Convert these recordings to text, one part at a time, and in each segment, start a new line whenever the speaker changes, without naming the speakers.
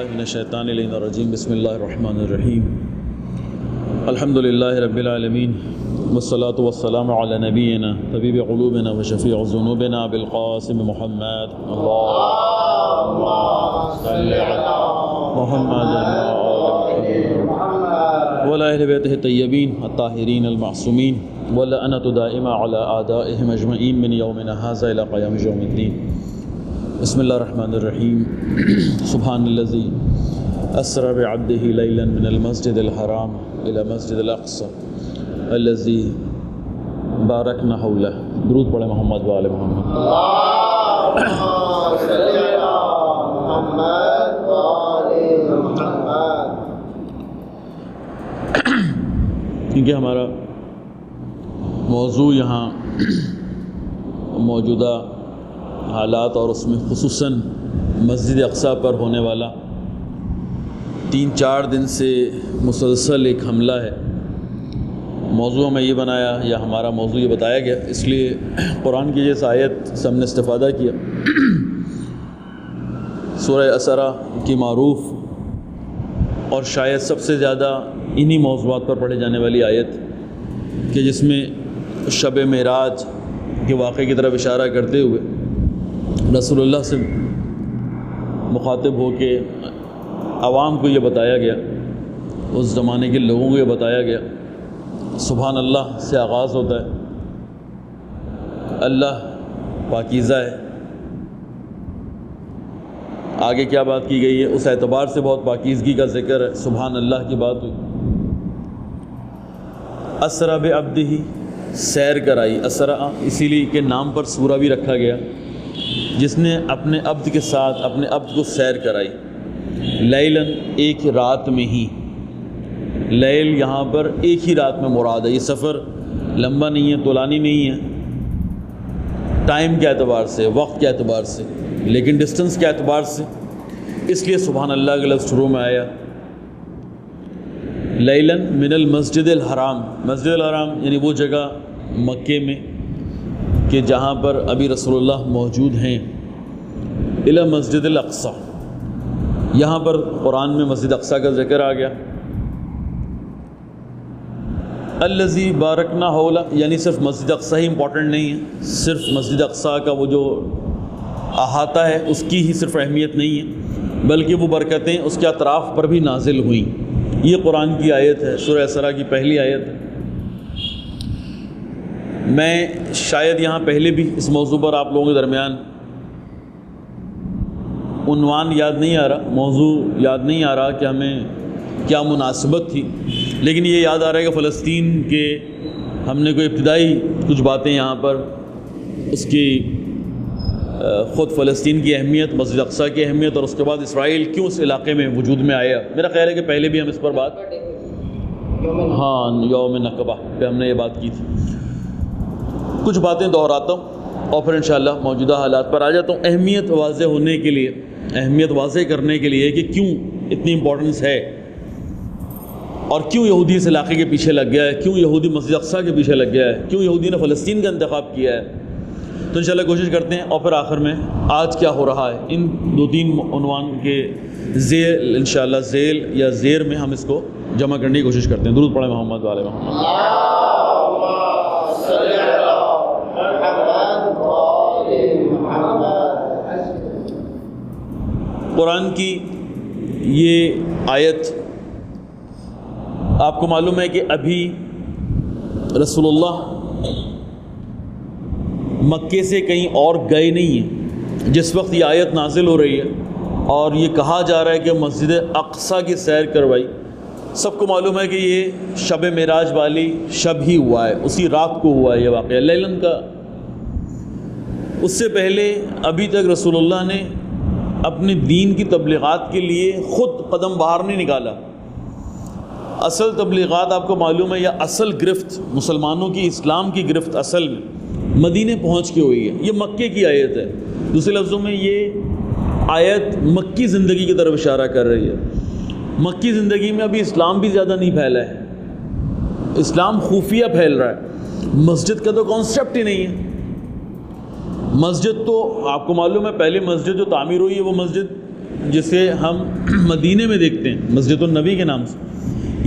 من الشیطان الرجیم بسم اللہ الرحمن الرحیم الحمد للہ رب العالمین والصلاة والسلام علی نبینا طبیب قلوبنا وشفیع ذنوبنا بالقاسم محمد اللہم صلی علی محمد وعلی اہل بیتہ الطیبین الطاہرین المعصومین واللعنۃ دائمہ علی اعدائہم اجمعین من یومنا ھذا الی قیام یوم الدین بسم اللہ الرحمن الرحیم سبحان الذی اسری بعبدہ لیلا من المسجد الحرام الی مسجد الاقصی الذی بارکنا حولہ. درود پڑھیں محمد و آل محمد.
اللہم صلی علی محمد و آل محمد.
کیونکہ ہمارا موضوع یہاں موجودہ حالات اور اس میں خصوصاً مسجد اقصیٰ پر ہونے والا 3-4 دن سے مسلسل ایک حملہ ہے. موضوع میں یہ بنایا یا ہمارا موضوع یہ بتایا گیا اس لیے قرآن کی جیسے آیت سے ہم نے استفادہ کیا. سورہ اسرا کی معروف اور شاید سب سے زیادہ انہی موضوعات پر پڑھے جانے والی آیت کہ جس میں شب معراج کے واقعے کی طرف اشارہ کرتے ہوئے رسول اللہ سے مخاطب ہو کے عوام کو یہ بتایا گیا، اس زمانے کے لوگوں کو یہ بتایا گیا. سبحان اللہ سے آغاز ہوتا ہے، اللہ پاکیزہ ہے. آگے کیا بات کی گئی ہے اس اعتبار سے بہت پاکیزگی کا ذکر ہے. سبحان اللہ کی بات ہوئی. اسرا بعبدہ سیر کرائی. اسرا اسی لیے کہ نام پر سورہ بھی رکھا گیا، جس نے اپنے عبد کے ساتھ اپنے عبد کو سیر کرائی. لیلاً ایک رات میں ہی. لیل یہاں پر ایک ہی رات میں مراد ہے. یہ سفر لمبا نہیں ہے، طولانی نہیں ہے ٹائم کے اعتبار سے، وقت کے اعتبار سے، لیکن ڈسٹنس کے اعتبار سے. اس لیے سبحان اللہ کا لفظ شروع میں آیا. لیلاً من المسجد الحرام. مسجد الحرام یعنی وہ جگہ مکے میں کہ جہاں پر ابھی رسول اللہ موجود ہیں، الی مسجد الاقصی. یہاں پر قرآن میں مسجد اقصی کا ذکر آ گیا. الذی بارکنا حولہ یعنی صرف مسجد اقصی ہی امپورٹنٹ نہیں ہے، صرف مسجد اقصی کا وہ جو احاطہ ہے اس کی ہی صرف اہمیت نہیں ہے، بلکہ وہ برکتیں اس کے اطراف پر بھی نازل ہوئیں. یہ قرآن کی آیت ہے، سورہ اسرا کی پہلی آیت ہے. میں شاید یہاں پہلے بھی اس موضوع پر آپ لوگوں کے درمیان عنوان یاد نہیں آ رہا، موضوع یاد نہیں آ رہا کہ ہمیں کیا مناسبت تھی، لیکن یہ یاد آ رہا ہے کہ فلسطین کے ہم نے کوئی ابتدائی کچھ باتیں یہاں پر اس کی خود فلسطین کی اہمیت، مسجد اقصی کی اہمیت، اور اس کے بعد اسرائیل کیوں اس علاقے میں وجود میں آیا. میرا خیال ہے کہ پہلے بھی ہم اس پر بات یوم نکبہ پہ ہم نے یہ بات کی تھی. کچھ باتیں دہراتا ہوں اور پھر انشاءاللہ موجودہ حالات پر آ جاتا ہوں. اہمیت واضح ہونے کے لیے، اہمیت واضح کرنے کے لیے کہ کیوں اتنی امپورٹنس ہے اور کیوں یہودی اس علاقے کے پیچھے لگ گیا ہے، کیوں یہودی مسجد اقصی کے پیچھے لگ گیا ہے، کیوں یہودی نے فلسطین کا انتخاب کیا ہے. تو انشاءاللہ کوشش کرتے ہیں اور پھر آخر میں آج کیا ہو رہا ہے ان 2-3 عنوان کے ذیل انشاءاللہ ذیل یا زیر میں ہم اس کو جمع کرنے کی کوشش کرتے ہیں. درود پڑھیں محمد و آل محمد. قرآن کی یہ آیت آپ کو معلوم ہے کہ ابھی رسول اللہ مکے سے کہیں اور گئے نہیں ہیں جس وقت یہ آیت نازل ہو رہی ہے اور یہ کہا جا رہا ہے کہ مسجد اقصی کی سیر کروائی. سب کو معلوم ہے کہ یہ شب معراج والی شب ہی ہوا ہے، اسی رات کو ہوا ہے یہ واقعہ لیلن کا. اس سے پہلے ابھی تک رسول اللہ نے اپنے دین کی تبلیغات کے لیے خود قدم باہر نہیں نکالا. اصل تبلیغات آپ کو معلوم ہے یا اصل گرفت مسلمانوں کی، اسلام کی گرفت اصل میں مدینے پہنچ کے ہوئی ہے. یہ مکے کی آیت ہے. دوسرے لفظوں میں یہ آیت مکی زندگی کی طرف اشارہ کر رہی ہے. مکی زندگی میں ابھی اسلام بھی زیادہ نہیں پھیلا ہے، اسلام خفیہ پھیل رہا ہے. مسجد کا تو کانسیپٹ ہی نہیں ہے. مسجد تو آپ کو معلوم ہے پہلی مسجد جو تعمیر ہوئی ہے وہ مسجد جسے ہم مدینے میں دیکھتے ہیں مسجد النبی کے نام سے،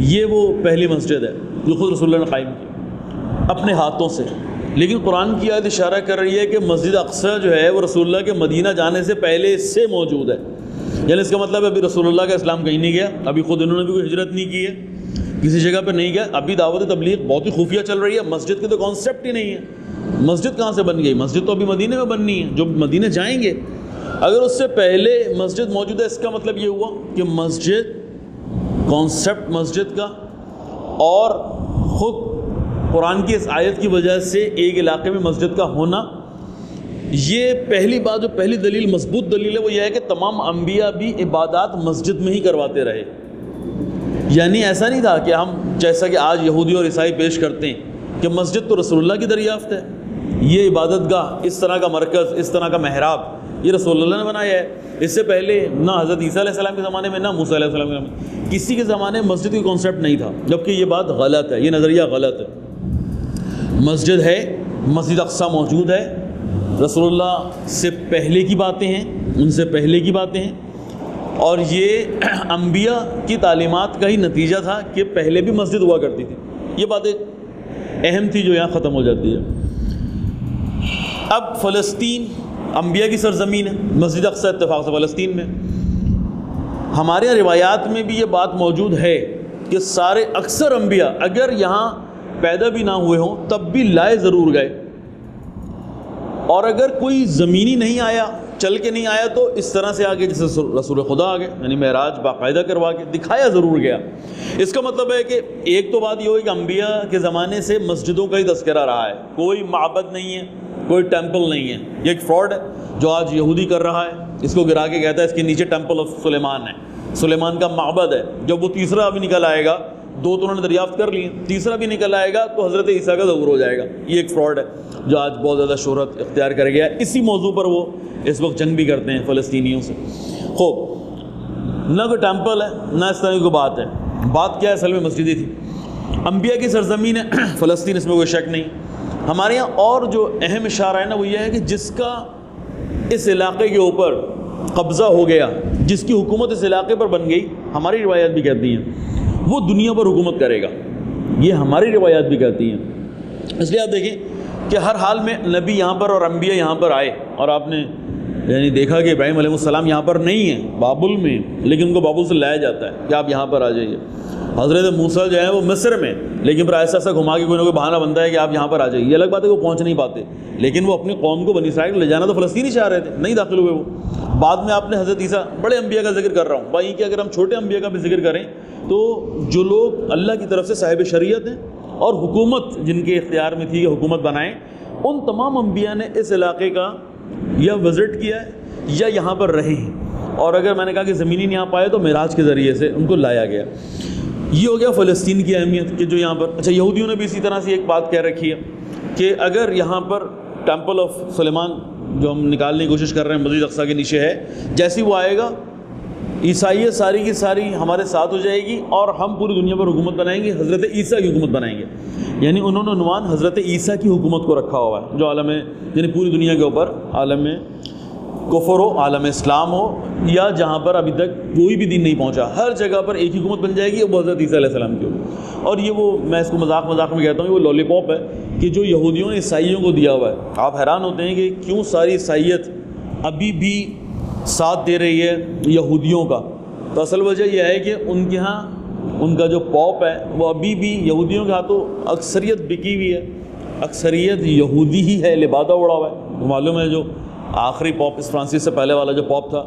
یہ وہ پہلی مسجد ہے جو خود رسول اللہ نے قائم کی اپنے ہاتھوں سے. لیکن قرآن کی آیت اشارہ کر رہی ہے کہ مسجد اقصی جو ہے وہ رسول اللہ کے مدینہ جانے سے پہلے اس سے موجود ہے. یعنی اس کا مطلب ہے ابھی رسول اللہ کا اسلام کہیں نہیں گیا، ابھی خود انہوں نے بھی کوئی ہجرت نہیں کی ہے، کسی جگہ پہ نہیں گیا، ابھی دعوت تبلیغ بہت ہی خفیہ چل رہی ہے. مسجد کے تو کانسیپٹ ہی نہیں ہے. مسجد کہاں سے بن گئی؟ مسجد تو ابھی مدینے میں بننی ہے، جو مدینے جائیں گے. اگر اس سے پہلے مسجد موجود ہے، اس کا مطلب یہ ہوا کہ مسجد، کانسیپٹ مسجد کا اور خود قرآن کی اس آیت کی وجہ سے ایک علاقے میں مسجد کا ہونا، یہ پہلی بات، جو پہلی دلیل، مضبوط دلیل ہے، وہ یہ ہے کہ تمام انبیاء بھی عبادات مسجد میں ہی کرواتے رہے. یعنی ایسا نہیں تھا کہ ہم جیسا کہ آج یہودی اور عیسائی پیش کرتے ہیں کہ مسجد تو رسول اللہ کی دریافت ہے، یہ عبادت گاہ، اس طرح کا مرکز، اس طرح کا محراب یہ رسول اللہ نے بنایا ہے. اس سے پہلے نہ حضرت عیسیٰ علیہ السلام کے زمانے میں، نہ موسیٰ علیہ السلام کے زمانے میں، کسی کے زمانے میں مسجد کی کانسیپٹ نہیں تھا. جبکہ یہ بات غلط ہے، یہ نظریہ غلط ہے. مسجد ہے، مسجد اقصیٰ موجود ہے، رسول اللہ سے پہلے کی باتیں ہیں، ان سے پہلے کی باتیں ہیں، اور یہ انبیاء کی تعلیمات کا ہی نتیجہ تھا کہ پہلے بھی مسجد ہوا کرتی تھی. یہ بات ایک اہم تھی جو یہاں ختم ہو جاتی ہے. اب فلسطین انبیاء کی سرزمین ہے، مسجد اقصیٰ اتفاق سے فلسطین میں. ہمارے یہاں روایات میں بھی یہ بات موجود ہے کہ سارے اکثر انبیاء اگر یہاں پیدا بھی نہ ہوئے ہوں تب بھی لائے ضرور گئے، اور اگر کوئی زمینی نہیں آیا، چل کے نہیں آیا، تو اس طرح سے آگے جیسے رسول خدا آ گئے، یعنی معراج باقاعدہ کروا کے دکھایا ضرور گیا. اس کا مطلب ہے کہ ایک تو بات یہ ہوئی کہ انبیاء کے زمانے سے مسجدوں کا ہی تذکرہ رہا ہے، کوئی معبد نہیں ہے، کوئی ٹیمپل نہیں ہے. یہ ایک فراڈ ہے جو آج یہودی کر رہا ہے، اس کو گرا کے کہتا ہے اس کے نیچے ٹیمپل آف سلیمان ہے، سلیمان کا معبد ہے. جب وہ تیسرا بھی نکل آئے گا، دو تو انہوں نے دریافت کر لیے، تیسرا بھی نکل آئے گا تو حضرت عیسیٰ کا ظہور ہو جائے گا. یہ ایک فراڈ ہے جو آج بہت زیادہ شہرت اختیار کر گیا ہے. اسی موضوع پر وہ اس وقت جنگ بھی کرتے ہیں فلسطینیوں سے. خوب، نہ کوئی ٹیمپل ہے، نہ اس طرح کی کوئی بات ہے. بات کیا ہے؟ اصل میں مسجدیں تھی، انبیاء کی سرزمین ہے فلسطین، اس میں کوئی شک نہیں. ہمارے یہاں اور جو اہم اشارہ ہے نا، وہ یہ ہے کہ جس کا اس علاقے کے اوپر قبضہ ہو گیا، جس کی حکومت اس علاقے پر بن گئی، ہماری روایات بھی کہتی ہیں وہ دنیا پر حکومت کرے گا. یہ ہماری روایات بھی کہتی ہیں. اس لیے آپ دیکھیں کہ ہر حال میں نبی یہاں پر اور انبیاء یہاں پر آئے، اور آپ نے یعنی دیکھا کہ ابراہیم علیہ السلام یہاں پر نہیں ہیں، بابل میں، لیکن ان کو بابل سے لایا جاتا ہے کہ آپ یہاں پر آ جائیے. حضرت موسیٰ جو ہے وہ مصر میں، لیکن پھر ایسا ایسا گھما کے کوئی نہ کوئی بہانہ بنتا ہے کہ آپ یہاں پر آ جائیے. یہ الگ بات ہے کہ وہ پہنچ نہیں پاتے، لیکن وہ اپنی قوم کو بنی اسرائیل لے جانا تو فلسطین ہی چاہ رہے تھے، نہیں داخل ہوئے وہ. بعد میں آپ نے حضرت عیسیٰ، بڑے انبیاء کا ذکر کر رہا ہوں بھائی، کہ اگر ہم چھوٹے انبیاء کا بھی ذکر کریں تو جو لوگ اللہ کی طرف سے صاحب شریعت ہیں اور حکومت جن کے اختیار میں تھی کہ حکومت بنائیں، ان تمام انبیاء نے اس علاقے کا یا وزٹ کیا ہے یا یہاں پر رہے ہیں. اور اگر میں نے کہا کہ زمینی نہیں آ پائے تو معراج کے ذریعے سے ان کو لایا گیا. یہ ہو گیا فلسطین کی اہمیت کہ جو یہاں پر. اچھا، یہودیوں نے بھی اسی طرح سے ایک بات کہہ رکھی ہے کہ اگر یہاں پر ٹیمپل آف سلیمان جو ہم نکالنے کی کوشش کر رہے ہیں مسجد اقصیٰ کے نیچے ہے، جیسے وہ آئے گا عیسائیت ساری کی ساری ہمارے ساتھ ہو جائے گی اور ہم پوری دنیا پر حکومت بنائیں گے، حضرت عیسیٰ کی حکومت بنائیں گے. یعنی انہوں نے عنوان حضرت عیسیٰ کی حکومت کو رکھا ہوا ہے، جو عالم، یعنی پوری دنیا کے اوپر عالم کفر ہو، عالم اسلام ہو، یا جہاں پر ابھی تک کوئی بھی دین نہیں پہنچا، ہر جگہ پر ایک ہی حکومت بن جائے گی، وہ حضرت عیسیٰ علیہ السلام کی ہوگی. اور یہ وہ، میں اس کو مذاق میں کہتا ہوں، وہ لالی پاپ ہے کہ جو یہودیوں نے عیسائیوں کو دیا ہوا ہے. آپ حیران ہوتے ہیں کہ کیوں ساری عیسائیت ابھی بھی ساتھ دے رہی ہے یہودیوں کا. تو اصل وجہ یہ ہے کہ ان کے ہاں ان کا جو پاپ ہے وہ ابھی بھی یہودیوں کے ہاتھوں اکثریت بکی ہوئی ہے، اکثریت یہودی ہی ہے، لبادہ اڑا ہوا ہے. معلوم ہے جو آخری پاپ، اس فرانسس سے پہلے والا جو پاپ تھا،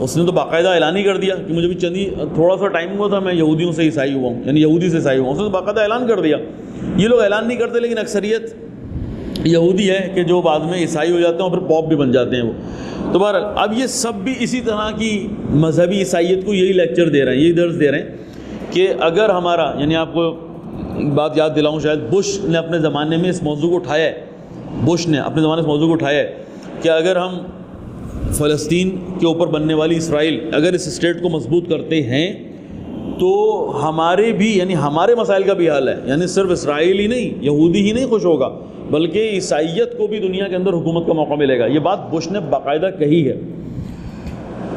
اس نے تو باقاعدہ اعلان ہی کر دیا کہ مجھے بھی تھوڑا سا ٹائم ہوا تھا میں یہودیوں سے عیسائی ہوا ہوں، یعنی یہودی سے عیسائی ہوا ہوں. اس نے تو باقاعدہ اعلان کر دیا. یہ لوگ اعلان نہیں کرتے، لیکن اکثریت یہودی ہے کہ جو بعد میں عیسائی ہو جاتے ہیں اور پھر پاپ بھی بن جاتے ہیں وہ. تو بہرحال اب یہ سب بھی اسی طرح کی مذہبی عیسائیت کو یہی لیکچر دے رہے ہیں، یہی درس دے رہے ہیں کہ اگر ہمارا، یعنی آپ کو ایک بات یاد دلاؤں، شاید بش نے اپنے زمانے میں اس موضوع کو اٹھایا ہے، بش نے اپنے زمانے میں اس موضوع کو اٹھایا ہے کہ اگر ہم فلسطین کے اوپر بننے والی اسرائیل اگر اس اسٹیٹ کو مضبوط کرتے ہیں تو ہمارے بھی، یعنی ہمارے مسائل کا بھی حل ہے. یعنی صرف اسرائیل ہی نہیں، یہودی ہی نہیں خوش ہوگا، بلکہ عیسائیت کو بھی دنیا کے اندر حکومت کا موقع ملے گا. یہ بات بش نے باقاعدہ کہی ہے.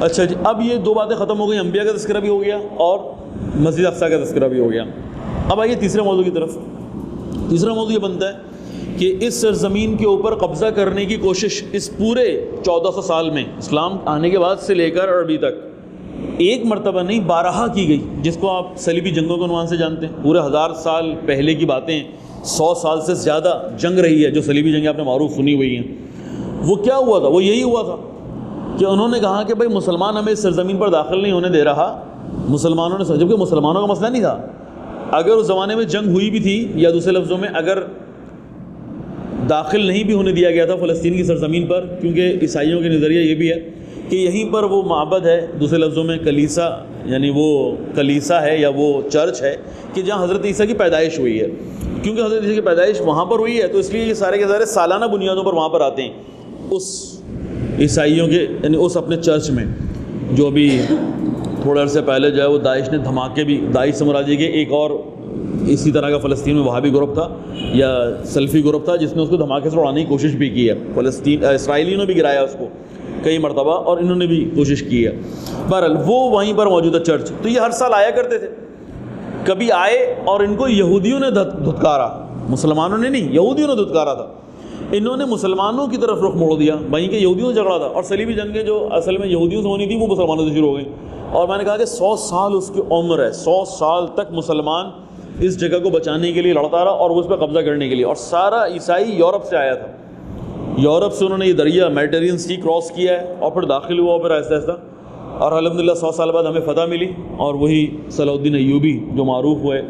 اچھا جی، اب یہ دو باتیں ختم ہو گئی، انبیاء کا تذکرہ بھی ہو گیا اور مسجد اقصیٰ کا تذکرہ بھی ہو گیا. اب آئیے تیسرے موضوع کی طرف. تیسرا موضوع یہ بنتا ہے کہ اس سرزمین کے اوپر قبضہ کرنے کی کوشش اس پورے 1400 سال میں اسلام آنے کے بعد سے لے کر اور ابھی تک ایک مرتبہ نہیں 12 کی گئی، جس کو آپ صلیبی جنگوں کے عنوان سے جانتے ہیں. پورے 1000 سال پہلے کی باتیں، 100 سال سے زیادہ جنگ رہی ہے جو صلیبی جنگیں آپ نے معروف سنی ہوئی ہیں. وہ کیا ہوا تھا؟ وہ یہی ہوا تھا کہ انہوں نے کہا کہ بھائی مسلمان ہمیں اس سرزمین پر داخل نہیں ہونے دے رہا. مسلمانوں نے، جبکہ مسلمانوں کا مسئلہ نہیں تھا. اگر اس زمانے میں جنگ ہوئی بھی تھی، یا دوسرے لفظوں میں اگر داخل نہیں بھی ہونے دیا گیا تھا فلسطین کی سرزمین پر، کیونکہ عیسائیوں کے نظریہ یہ بھی ہے کہ یہیں پر وہ معبد ہے، دوسرے لفظوں میں کلیسا، یعنی وہ کلیسا ہے یا وہ چرچ ہے کہ جہاں حضرت عیسیٰ کی پیدائش ہوئی ہے. کیونکہ حضرت عیسیٰ کی پیدائش وہاں پر ہوئی ہے تو اس لیے یہ سارے کے سارے سالانہ بنیادوں پر وہاں پر آتے ہیں اس عیسائیوں کے، یعنی اس اپنے چرچ میں. جو ابھی تھوڑے عرصے پہلے جو ہے وہ داعش نے دھماکے بھی، داعش سے مراد یہ کہ ایک اور اسی طرح کا فلسطین میں وہابی گروپ تھا یا سلفی گروپ تھا جس نے اس کو دھماکے سے اڑانے کی کوشش بھی کی ہے. اسرائیلیوں نے بھی گرایا اس کو کئی مرتبہ اور انہوں نے بھی کوشش کی ہے. بہرحال وہ وہیں پر موجود ہے چرچ. تو یہ ہر سال آیا کرتے تھے. کبھی آئے اور ان کو یہودیوں نے دھتکارا، مسلمانوں نے نہیں، یہودیوں نے دھتکارا تھا. انہوں نے مسلمانوں کی طرف رخ موڑ دیا، وہیں کے یہودیوں سے جھگڑا تھا. اور صلیبی جنگیں جو اصل میں یہودیوں سے ہونی تھی وہ مسلمانوں سے شروع ہو گئیں. اور میں نے کہا کہ 100 سال اس کی عمر ہے، 100 سال تک مسلمان اس جگہ کو بچانے کے لیے لڑتا رہا اور اس پہ قبضہ کرنے کے لیے. اور سارا عیسائی یورپ سے آیا تھا. یورپ سے انہوں نے یہ دریا میڈیٹرینین سی کراس کیا ہے اور پھر داخل ہوا، پھر آہستہ آہستہ. اور الحمدللہ 100 سال بعد ہمیں فتح ملی اور وہی صلاح الدین ایوبی جو معروف ہوئے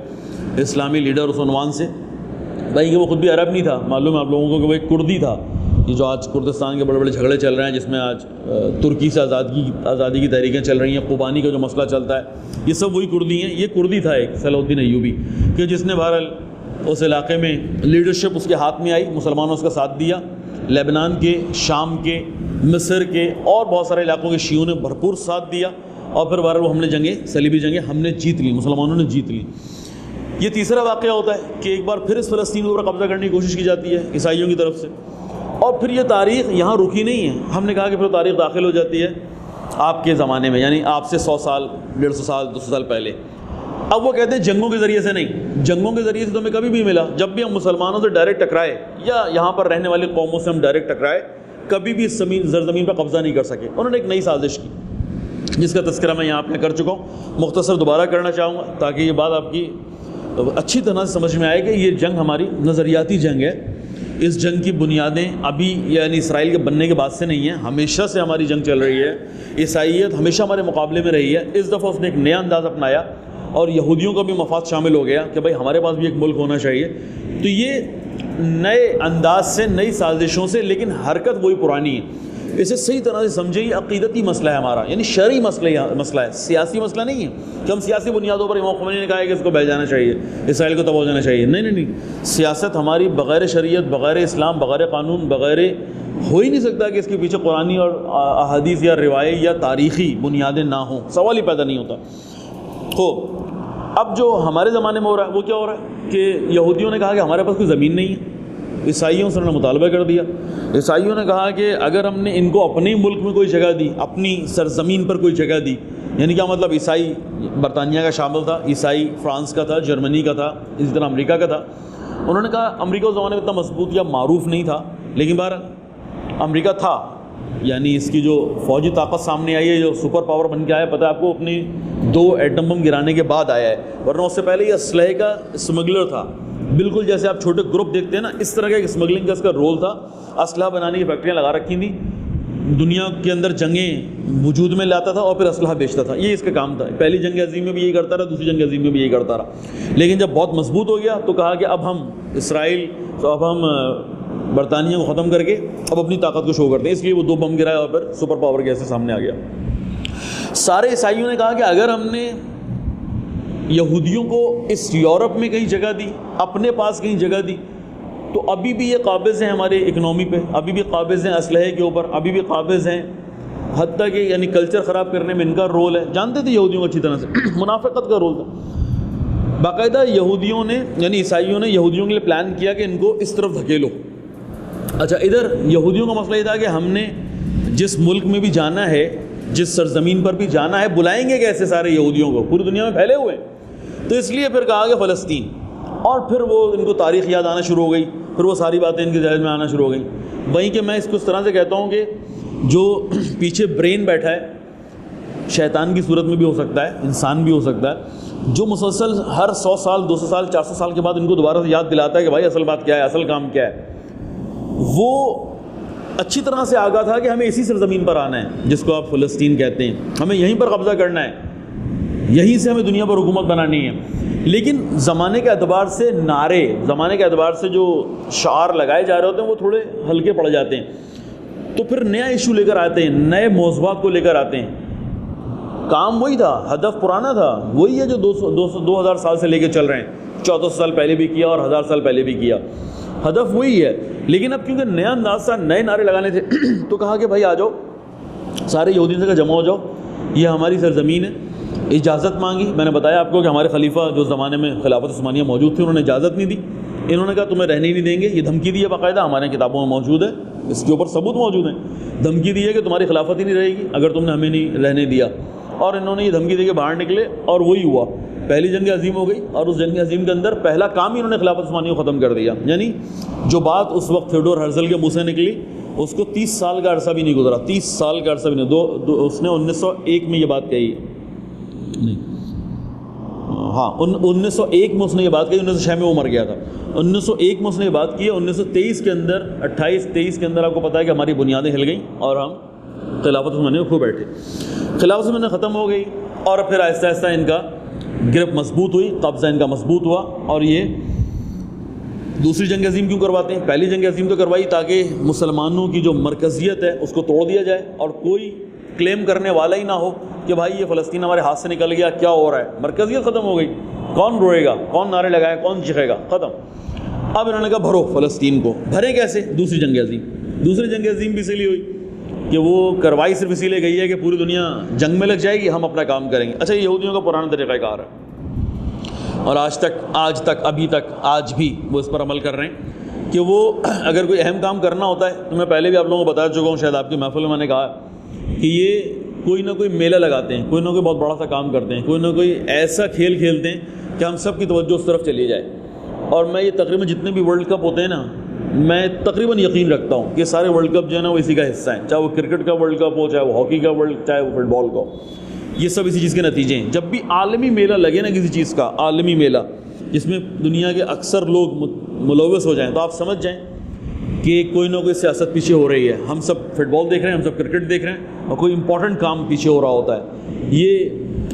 اسلامی لیڈر اس عنوان سے. بھائی کہ وہ خود بھی عرب نہیں تھا، معلوم ہے آپ لوگوں کو کہ وہ ایک کردی تھا. یہ جو آج کردستان کے بڑے بڑے جھگڑے چل رہے ہیں جس میں آج ترکی سے آزادی کی تحریکیں چل رہی ہیں، قبانی کا جو مسئلہ چلتا ہے، یہ سب وہی کردی ہیں. یہ کردی تھا ایک صلاح الدین ایوبی کہ جس نے بہرحال اس علاقے میں لیڈرشپ اس کے ہاتھ میں آئی، مسلمانوں نے اس کا ساتھ دیا. لبنان کے، شام کے، مصر کے اور بہت سارے علاقوں کے شیعوں نے بھرپور ساتھ دیا اور پھر بہرحال وہ ہم نے جنگیں، صلیبی جنگیں ہم نے جیت لی، مسلمانوں نے جیت لی. یہ تیسرا واقعہ ہوتا ہے کہ ایک بار پھر اس فلسطین کے اوپر قبضہ کرنے کی کوشش کی جاتی ہے عیسائیوں کی طرف سے. اور پھر یہ تاریخ یہاں رکی نہیں ہے. ہم نے کہا کہ پھر تاریخ داخل ہو جاتی ہے آپ کے زمانے میں، یعنی آپ سے 100 سال، 150 سال، 200 سال پہلے. اب وہ کہتے ہیں جنگوں کے ذریعے سے نہیں. جنگوں کے ذریعے سے تو ہمیں کبھی بھی ملا، جب بھی ہم مسلمانوں سے ڈائریکٹ ٹکرائے یا یہاں پر رہنے والی قوموں سے ہم ڈائریکٹ ٹکرائے، کبھی بھی اس زرزمین پر قبضہ نہیں کر سکے. انہوں نے ایک نئی سازش کی جس کا تذکرہ میں یہاں پہ کر چکا ہوں، مختصر دوبارہ کرنا چاہوں گا تاکہ یہ بات آپ کی اچھی طرح سے سمجھ میں آئے کہ یہ جنگ ہماری نظریاتی جنگ ہے. اس جنگ کی بنیادیں ابھی یعنی اسرائیل کے بننے کے بعد سے نہیں ہیں، ہمیشہ سے ہماری جنگ چل رہی ہے. عیسائیت ہمیشہ ہمارے مقابلے میں رہی ہے. اس دفعہ اس نے ایک نیا انداز اپنایا اور یہودیوں کا بھی مفاد شامل ہو گیا کہ بھائی ہمارے پاس بھی ایک ملک ہونا چاہیے. تو یہ نئے انداز سے، نئی سازشوں سے، لیکن حرکت وہی پرانی ہے. اسے صحیح طرح سے سمجھے، یہ عقیدتی مسئلہ ہے ہمارا، یعنی شرعی مسئلہ ہے، سیاسی مسئلہ نہیں ہے کہ ہم سیاسی بنیادوں پر امام خمینی نے کہا ہے کہ اس کو بہ جانا چاہیے، اسرائیل کو تباہ ہو جانا چاہیے. نہیں، سیاست ہماری بغیر شریعت، بغیر اسلام، بغیر قانون، بغیر ہو ہی نہیں سکتا کہ اس کے پیچھے قرآنی اور احادیث یا روایت یا تاریخی بنیادیں نہ ہوں. سوال ہی پیدا نہیں ہوتا. اب جو ہمارے زمانے میں ہو رہا ہے وہ کیا ہو رہا ہے کہ یہودیوں نے کہا کہ ہمارے پاس کوئی زمین نہیں ہے. عیسائیوں سے انہوں نے مطالبہ کر دیا. عیسائیوں نے کہا کہ اگر ہم نے ان کو اپنے ملک میں کوئی جگہ دی، اپنی سرزمین پر کوئی جگہ دی، یعنی کیا مطلب، عیسائی برطانیہ کا شامل تھا، عیسائی فرانس کا تھا، جرمنی کا تھا، اسی طرح امریکہ کا تھا. انہوں نے کہا امریکہ اس زمانے میں اتنا مضبوط یا معروف نہیں تھا، لیکن بہرحال امریکہ تھا، یعنی اس کی جو فوجی طاقت سامنے آئی ہے، جو سپر پاور بن کے آیا، پتہ ہے آپ کو، اپنی 2 ایٹم بم گرانے کے بعد آیا ہے، ورنہ اس سے پہلے یہ اسلحے کا اسمگلر تھا. بالکل جیسے آپ چھوٹے گروپ دیکھتے ہیں نا، اس طرح کا ایک اسمگلنگ کا اس کا رول تھا. اسلحہ بنانے کی فیکٹریاں لگا رکھی تھیں، دنیا کے اندر جنگیں وجود میں لاتا تھا اور پھر اسلحہ بیچتا تھا. یہ اس کا کام تھا. پہلی جنگ عظیم میں بھی یہی کرتا رہا، دوسری جنگ عظیم میں بھی یہی کرتا رہا. لیکن جب بہت مضبوط ہو گیا تو کہا کہ اب ہم اسرائیل، تو اب ہم برطانیہ کو ختم کر کے اب اپنی طاقت کو شو کرتے ہیں. اس لیے وہ 2 بم گرائے اور پھر سپر پاور کے ایسے سامنے آ گیا. سارے عیسائیوں نے کہا کہ اگر ہم نے یہودیوں کو اس یورپ میں کہیں جگہ دی، اپنے پاس کہیں جگہ دی، تو ابھی بھی یہ قابض ہیں ہمارے اکنومی پہ، ابھی بھی قابض ہیں اسلحے کے اوپر، ابھی بھی قابض ہیں، حتیٰ کہ یعنی کلچر خراب کرنے میں ان کا رول ہے. جانتے تھے یہودیوں کو اچھی طرح سے، منافقت کا رول تھا. باقاعدہ یہودیوں نے یعنی عیسائیوں نے یہودیوں کے لیے پلان کیا کہ ان کو اس طرف دھکیلو. اچھا، ادھر یہودیوں کا مسئلہ یہ تھا کہ ہم نے جس ملک میں بھی جانا ہے جس سرزمین پر بھی جانا ہے بلائیں گے کیسے سارے یہودیوں کو، پوری دنیا میں پھیلے ہوئے ہیں، تو اس لیے پھر کہا کہ فلسطین، اور پھر وہ ان کو تاریخ یاد آنا شروع ہو گئی، پھر وہ ساری باتیں ان کے ذہن میں آنا شروع ہو گئیں. وہیں کہ میں اس کو اس طرح سے کہتا ہوں کہ جو پیچھے برین بیٹھا ہے، شیطان کی صورت میں بھی ہو سکتا ہے، انسان بھی ہو سکتا ہے، جو مسلسل ہر 100 سال 200 سال 400 سال کے بعد ان کو دوبارہ سے یاد دلاتا ہے کہ بھائی اصل بات کیا ہے، اصل کام کیا ہے، وہ اچھی طرح سے آگاہ تھا کہ ہمیں اسی سرزمین پر آنا ہے جس کو آپ فلسطین کہتے ہیں، ہمیں یہیں پر قبضہ کرنا ہے، یہیں سے ہمیں دنیا پر حکومت بنانی ہے. لیکن زمانے کے اعتبار سے نعرے، زمانے کے اعتبار سے جو شعار لگائے جا رہے ہوتے ہیں وہ تھوڑے ہلکے پڑ جاتے ہیں، تو پھر نیا ایشو لے کر آتے ہیں، نئے موضوعات کو لے کر آتے ہیں. کام وہی تھا، ہدف پرانا تھا، وہی ہے جو 2000 سال سے لے کے چل رہے ہیں، 1400 سال پہلے بھی کیا اور 1000 سال پہلے بھی کیا، ہدف وہی ہے. لیکن اب کیونکہ نیا انداز تھا، نئے نعرے لگانے تھے، تو کہا کہ بھائی آ جاؤ، سارے یہودیوں سے جمع ہو جاؤ، یہ ہماری سرزمین ہے. اجازت مانگی، میں نے بتایا آپ کو کہ ہمارے خلیفہ جو زمانے میں خلافت عثمانیہ موجود تھی انہوں نے اجازت نہیں دی، انہوں نے کہا تمہیں رہنے ہی نہیں دیں گے، یہ دھمکی دی ہے، باقاعدہ ہمارے کتابوں میں موجود ہے، اس کے اوپر ثبوت موجود ہیں، دھمکی دی ہے کہ تمہاری خلافت ہی نہیں رہے گی اگر تم نے ہمیں نہیں رہنے دیا. اور انہوں نے یہ دھمکی دے کے باہر نکلے، اور وہی ہوا، پہلی جنگ عظیم ہو گئی، اور اس جنگ عظیم کے اندر پہلا کام ہی انہوں نے خلافت عثمانیہ کو ختم کر دیا. یعنی جو بات اس وقت تھیوڈور ہرزل کے منہ سے نکلی اس کو 30 سال کا عرصہ بھی نہیں گزرا، 30 سال کا عرصہ بھی نہیں. اس نے 1901 میں یہ بات کہی، نہیں ہاں 1901 میں اس نے یہ بات کہی، 1906 میں وہ مر گیا تھا، 1901 میں اس نے یہ بات کی. 1923 کے اندر 28-23 کے اندر آپ کو پتہ ہے کہ ہماری بنیادیں ہل گئیں اور ہم خلافت عثمانیہ کو بیٹھے، خلافت عثمانیہ ختم ہو گئی، اور پھر آہستہ آہستہ ان کا گرپ مضبوط ہوئی، قبضہ ان کا مضبوط ہوا. اور یہ دوسری جنگ عظیم کیوں کرواتے ہیں؟ پہلی جنگ عظیم تو کروائی تاکہ مسلمانوں کی جو مرکزیت ہے اس کو توڑ دیا جائے اور کوئی کلیم کرنے والا ہی نہ ہو کہ بھائی یہ فلسطین ہمارے ہاتھ سے نکل گیا، کیا ہو رہا ہے، مرکزیت ختم ہو گئی، کون روئے گا، کون نعرے لگائے، کون چیخے گا، ختم. اب انہوں نے کہا بھرو فلسطین کو. بھرے کیسے؟ دوسری جنگ عظیم. دوسری جنگ عظیم بھی اسی لیے ہوئی کہ وہ کروائی صرف اسی لیے گئی ہے کہ پوری دنیا جنگ میں لگ جائے گی، ہم اپنا کام کریں گے. اچھا یہ یہودیوں کا پرانا طریقہ کار ہے، اور آج تک ابھی تک آج بھی وہ اس پر عمل کر رہے ہیں کہ وہ اگر کوئی اہم کام کرنا ہوتا ہے، تو میں پہلے بھی آپ لوگوں کو بتا چکا ہوں، شاید آپ کی محفل میں نے کہا کہ یہ کوئی نہ کوئی میلہ لگاتے ہیں، کوئی نہ کوئی بہت بڑا سا کام کرتے ہیں، کوئی نہ کوئی ایسا کھیل کھیلتے ہیں کہ ہم سب کی توجہ اس طرف چلی جائے. اور میں یہ تقریباً جتنے بھی ورلڈ کپ ہوتے ہیں نا، میں تقریباً یقین رکھتا ہوں کہ سارے ورلڈ کپ جو ہے نا وہ اسی کا حصہ ہیں، چاہے وہ کرکٹ کا ورلڈ کپ ہو، چاہے وہ ہاکی کا چاہے وہ فٹ بال کا ہو، یہ سب اسی چیز کے نتیجے ہیں. جب بھی عالمی میلہ لگے نا کسی چیز کا، عالمی میلہ جس میں دنیا کے اکثر لوگ ملوث ہو جائیں، تو آپ سمجھ جائیں کہ کوئی نہ کوئی سیاست پیچھے ہو رہی ہے. ہم سب فٹ بال دیکھ رہے ہیں، ہم سب کرکٹ دیکھ رہے ہیں، اور کوئی امپورٹنٹ کام پیچھے ہو رہا ہوتا ہے. یہ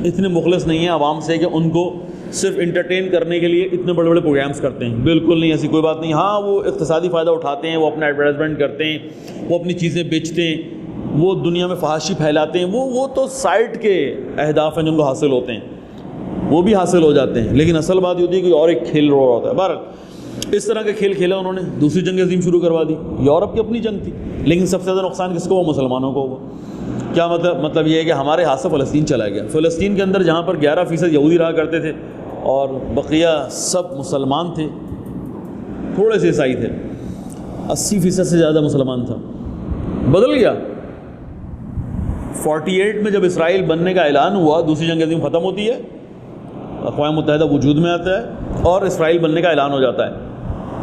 اتنے مخلص نہیں ہیں عوام سے کہ ان کو صرف انٹرٹین کرنے کے لیے اتنے بڑے بڑے پروگرامز کرتے ہیں، بالکل نہیں، ایسی کوئی بات نہیں. ہاں وہ اقتصادی فائدہ اٹھاتے ہیں، وہ اپنا ایڈورٹائزمنٹ کرتے ہیں، وہ اپنی چیزیں بیچتے ہیں، وہ دنیا میں فحاشی پھیلاتے ہیں، وہ تو سائٹ کے اہداف ہیں جن کو حاصل ہوتے ہیں، وہ بھی حاصل ہو جاتے ہیں. لیکن اصل بات یہ ہوتی ہے کہ اور ایک کھیل رہا ہوتا ہے. بہرحال اس طرح کے کھیل کھیلا انہوں نے، دوسری جنگ عظیم شروع کروا دی. یورپ کی اپنی جنگ تھی، لیکن سب سے زیادہ نقصان کس کو ہوا؟ مسلمانوں کو ہوا. کیا مطلب یہ ہے کہ ہمارے ہاتھ سے فلسطین چلا گیا. فلسطین کے اندر جہاں پر 11% یہودی رہا کرتے تھے اور بقیہ سب مسلمان تھے، تھوڑے سے عیسائی تھے، 80% سے زیادہ مسلمان تھا، بدل گیا. 48 میں جب اسرائیل بننے کا اعلان ہوا، دوسری جنگ عظیم ختم ہوتی ہے، اقوام متحدہ وجود میں آتا ہے اور اسرائیل بننے کا اعلان ہو جاتا ہے.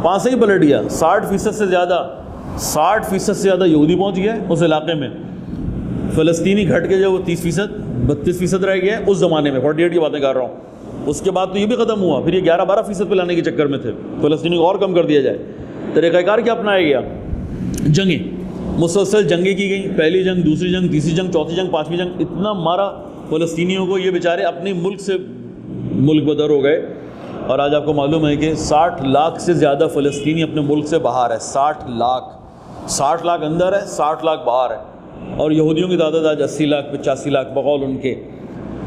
5 ہی پلٹ گیا. 60% سے زیادہ یہودی پہنچ گئے اس علاقے میں. فلسطینی گھٹ کے جو وہ 30%, 32% رہ گئے اس زمانے میں. 48 کی باتیں کر رہا ہوں. اس کے بعد تو یہ بھی ختم ہوا. پھر یہ 11-12% پہ لانے کے چکر میں تھے. فلسطینی کو اور کم کر دیا جائے. طریقہ کار کیا اپنایا گیا؟ جنگیں, مسلسل جنگیں کی گئیں. پہلی جنگ, دوسری جنگ, تیسری جنگ, چوتھی جنگ, پانچویں جنگ. اتنا مارا فلسطینیوں کو, یہ بیچارے اپنے ملک سے ملک بدر ہو گئے. اور آج آپ کو معلوم ہے کہ 60 لاکھ سے زیادہ فلسطینی اپنے ملک سے باہر ہے. 60 لاکھ اندر ہے, 60 لاکھ باہر ہے. اور یہودیوں کی تعداد آج 80 لاکھ 85 لاکھ بقول ان کے.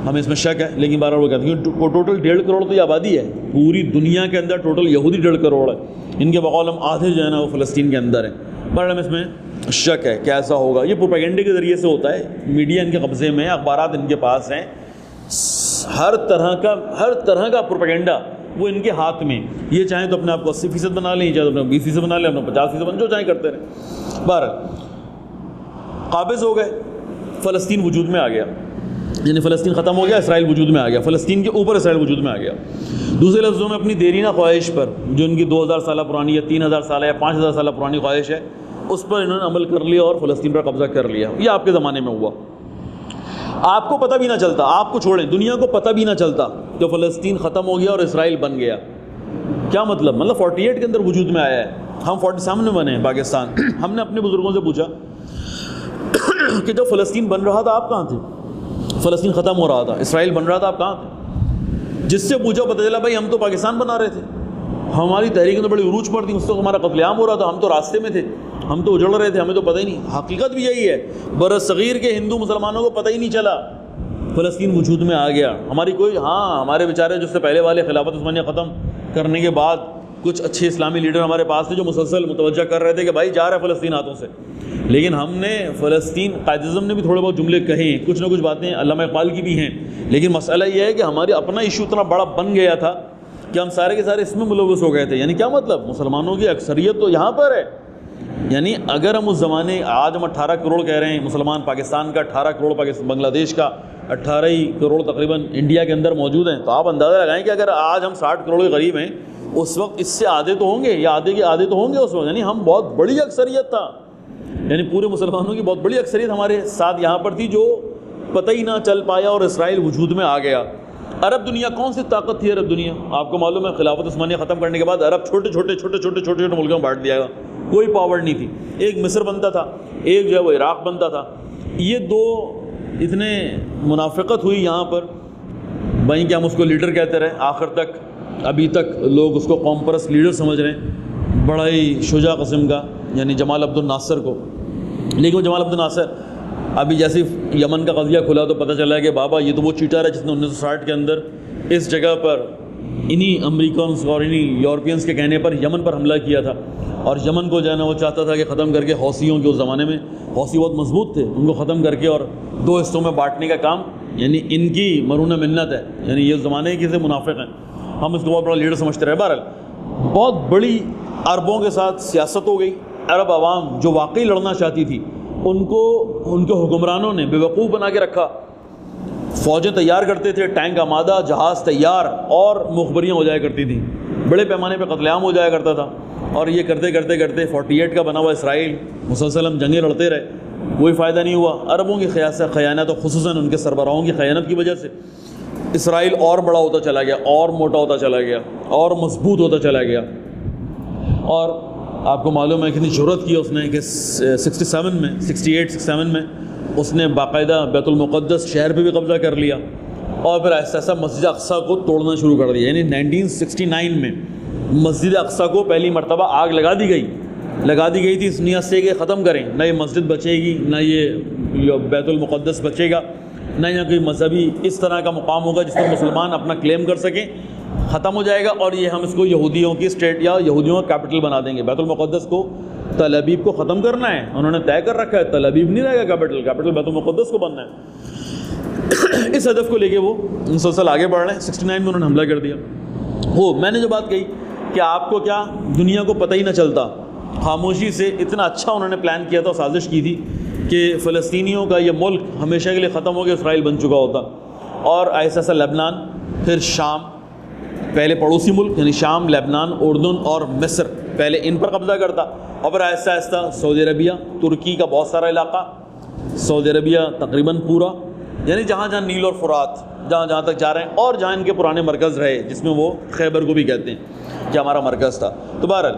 ہمیں اس میں شک ہے, لیکن بارہ وہ کہتے ہیں کہ ٹوٹل 1.5 کروڑ تو یہ آبادی ہے. پوری دنیا کے اندر ٹوٹل یہودی 1.5 کروڑ ہے. ان کے بقول ہم آدھے جو ہے نا وہ فلسطین کے اندر ہیں. بارہ ہمیں اس میں شک ہے کیسا ہوگا. یہ پروپیگنڈے کے ذریعے سے ہوتا ہے. میڈیا ان کے قبضے میں, اخبارات ان کے پاس ہیں. ہر طرح کا پروپیگنڈا وہ ان کے ہاتھ میں. یہ چاہیں تو اپنے آپ کو 80% بنا لیں, چاہے تو اپنا 20% بنا لیں, اپنا 50% بنا, جو چاہیں کرتے رہیں. بہرحال قابض ہو گئے فلسطین وجود میں آ گیا، یعنی فلسطین ختم ہو گیا، اسرائیل وجود میں آ گیا، فلسطین کے اوپر اسرائیل وجود میں آ گیا۔ دوسرے لفظوں میں اپنی دیرینہ خواہش پر، جو ان کی 2000 سالہ پرانی یا 3000 سالہ یا 5000 سالہ پرانی خواہش ہے، اس پر انہوں نے عمل کر لیا اور فلسطین پر قبضہ کر لیا۔ یہ آپ کے زمانے میں ہوا، آپ کو پتہ بھی نہ چلتا، آپ کو چھوڑیں دنیا کو پتہ بھی نہ چلتا کہ فلسطین ختم ہو گیا اور اسرائیل بن گیا۔ کیا مطلب 48 کے اندر وجود میں آیا ہے، ہم 47 میں بنے ہیں پاکستان۔ ہم نے اپنے بزرگوں سے پوچھا کہ جب فلسطین بن رہا تھا آپ کہاں تھے؟ فلسطین ختم ہو رہا تھا، اسرائیل بن رہا تھا، آپ کہاں تھے؟ جس سے پوچھا پتہ چلا بھائی ہم تو پاکستان بنا رہے تھے، ہماری تحریکیں تو بڑی عروج پر تھیں، اس وقت ہمارا قتل عام ہو رہا تھا، ہم تو راستے میں تھے، ہم تو اجڑ رہے تھے، ہمیں تو پتہ ہی نہیں۔ حقیقت بھی یہی ہے، برصغیر کے ہندو مسلمانوں کو پتہ ہی نہیں چلا، فلسطین وجود میں آ گیا۔ ہماری کوئی ہمارے بیچارے جو اس سے پہلے والے خلافت عثمانیہ ختم کرنے کے بعد کچھ اچھے اسلامی لیڈر ہمارے پاس تھے جو مسلسل متوجہ کر رہے تھے کہ بھائی جا رہا ہے فلسطین ہاتھوں سے، لیکن ہم نے فلسطین، قائد اعظم نے بھی تھوڑے بہت جملے کہے ہیں، کچھ نہ کچھ باتیں علامہ اقبال کی بھی ہیں، لیکن مسئلہ یہ ہے کہ ہمارے اپنا ایشو اتنا بڑا بن گیا تھا کہ ہم سارے کے سارے اس میں ملوث ہو گئے تھے۔ یعنی کیا مطلب، مسلمانوں کی اکثریت تو یہاں پر ہے، یعنی اگر ہم اس زمانے، آج ہم 18 کروڑ کہہ رہے ہیں مسلمان، پاکستان کا 18 کروڑ، بنگلہ دیش کا 18 ہی کروڑ تقریباً انڈیا کے اندر موجود ہیں، تو آپ اندازہ لگائیں کہ اگر آج ہم 60 کروڑ کے قریب ہیں، اس وقت اس سے آدھے تو ہوں گے یا آدھے کے آدھے تو ہوں گے اس وقت، یعنی ہم بہت بڑی اکثریت تھا، یعنی پورے مسلمانوں کی بہت بڑی اکثریت ہمارے ساتھ یہاں پر تھی، جو پتہ ہی نہ چل پایا اور اسرائیل وجود میں آ گیا۔ عرب دنیا کون سی طاقت تھی؟ عرب دنیا آپ کو معلوم ہے خلافت عثمانیہ ختم کرنے کے بعد عرب چھوٹے چھوٹے ملکوں میں بانٹ دیا گیا، کوئی پاور نہیں تھی۔ ایک مصر بنتا تھا، ایک جو ہے وہ عراق بنتا تھا، یہ دو اتنے منافقت ہوئی یہاں پر، وہیں کہ ہم اس کو لیڈر کہتے رہے آخر تک، ابھی تک لوگ اس کو قوم پرست لیڈر سمجھ رہے ہیں، بڑا ہی شجاع قسم کا، یعنی جمال عبد الناصر کو۔ لیکن وہ جمال عبد الناصر ابھی جیسے یمن کا قضیہ کھلا تو پتہ چلا کہ بابا یہ تو وہ چیٹر ہے جس نے 1960 کے اندر اس جگہ پر انہی امریکنز اور انہی یورپینز کے کہنے پر یمن پر حملہ کیا تھا، اور یمن کو جو ہے نا وہ چاہتا تھا کہ ختم کر کے حوثیوں کے، اس زمانے میں حوثی بہت مضبوط تھے، ان کو ختم کر کے اور 2 حصوں میں بانٹنے کا کام، یعنی ان کی مرہون منت ہے، یعنی یہ زمانے کے سے منافق ہیں، ہم اس کو بہت بڑا لیڈر سمجھتے رہے۔ بہرحال بہت بڑی عربوں کے ساتھ سیاست ہو گئی، عرب عوام جو واقعی لڑنا چاہتی تھی ان کو ان کے حکمرانوں نے بے وقوف بنا کے رکھا، فوجیں تیار کرتے تھے، ٹینک آمادہ، جہاز تیار، اور مخبریاں ہو جایا کرتی تھیں، بڑے پیمانے پہ قتل عام ہو جایا کرتا تھا، اور یہ کرتے کرتے 48 کا بنا ہوا اسرائیل مسلسل ہم جنگیں لڑتے رہے، کوئی فائدہ نہیں ہوا۔ عربوں کی خیانت اور خصوصاً ان کے سربراہوں کی خیانت کی وجہ سے اسرائیل اور بڑا ہوتا چلا گیا، اور موٹا ہوتا چلا گیا، اور مضبوط ہوتا چلا گیا، اور آپ کو معلوم ہے کتنی جرأت کی اس نے کہ 68 میں اس نے باقاعدہ بیت المقدس شہر پہ بھی قبضہ کر لیا، اور پھر ایسا ایسا مسجد اقصیٰ کو توڑنا شروع کر دیا۔ یعنی 1969 میں مسجد اقصیٰ کو پہلی مرتبہ آگ لگا دی گئی تھی اس نیت سے کہ ختم کریں، نہ یہ مسجد بچے گی، نہ یہ بیت المقدس بچے گا، نہ یہاں کوئی مذہبی اس طرح کا مقام ہوگا جس پر مسلمان اپنا کلیم کر سکیں، ختم ہو جائے گا، اور یہ ہم اس کو یہودیوں کی اسٹیٹ یا یہودیوں کا کیپٹل بنا دیں گے۔ بیت المقدس کو، تل ابیب کو ختم کرنا ہے، انہوں نے طے کر رکھا ہے، تل ابیب نہیں رہے گا کیپٹل بیت المقدس کو بننا ہے۔ اس ہدف کو لے کے وہ مسلسل آگے بڑھ رہے ہیں۔ 69 میں انہوں نے حملہ کر دیا۔ میں نے جو بات کہی کہ آپ کو کیا دنیا کو پتہ ہی نہ چلتا، خاموشی سے اتنا اچھا انہوں نے پلان کیا تھا، سازش کی تھی کہ فلسطینیوں کا یہ ملک ہمیشہ کے لیے ختم ہو کے اسرائیل بن چکا ہوتا، اور ایسا ایسا لبنان، پھر شام، پہلے پڑوسی ملک یعنی شام، لبنان، اردن اور مصر، پہلے ان پر قبضہ کرتا، اور پھر آہستہ آہستہ سعودی عربیہ، ترکی کا بہت سارا علاقہ، سعودی عربیہ تقریباً پورا، یعنی جہاں جہاں نیل اور فرات جہاں تک جا رہے ہیں، اور جہاں ان کے پرانے مرکز رہے جس میں وہ خیبر کو بھی کہتے ہیں کہ ہمارا مرکز تھا۔ تو بہرحال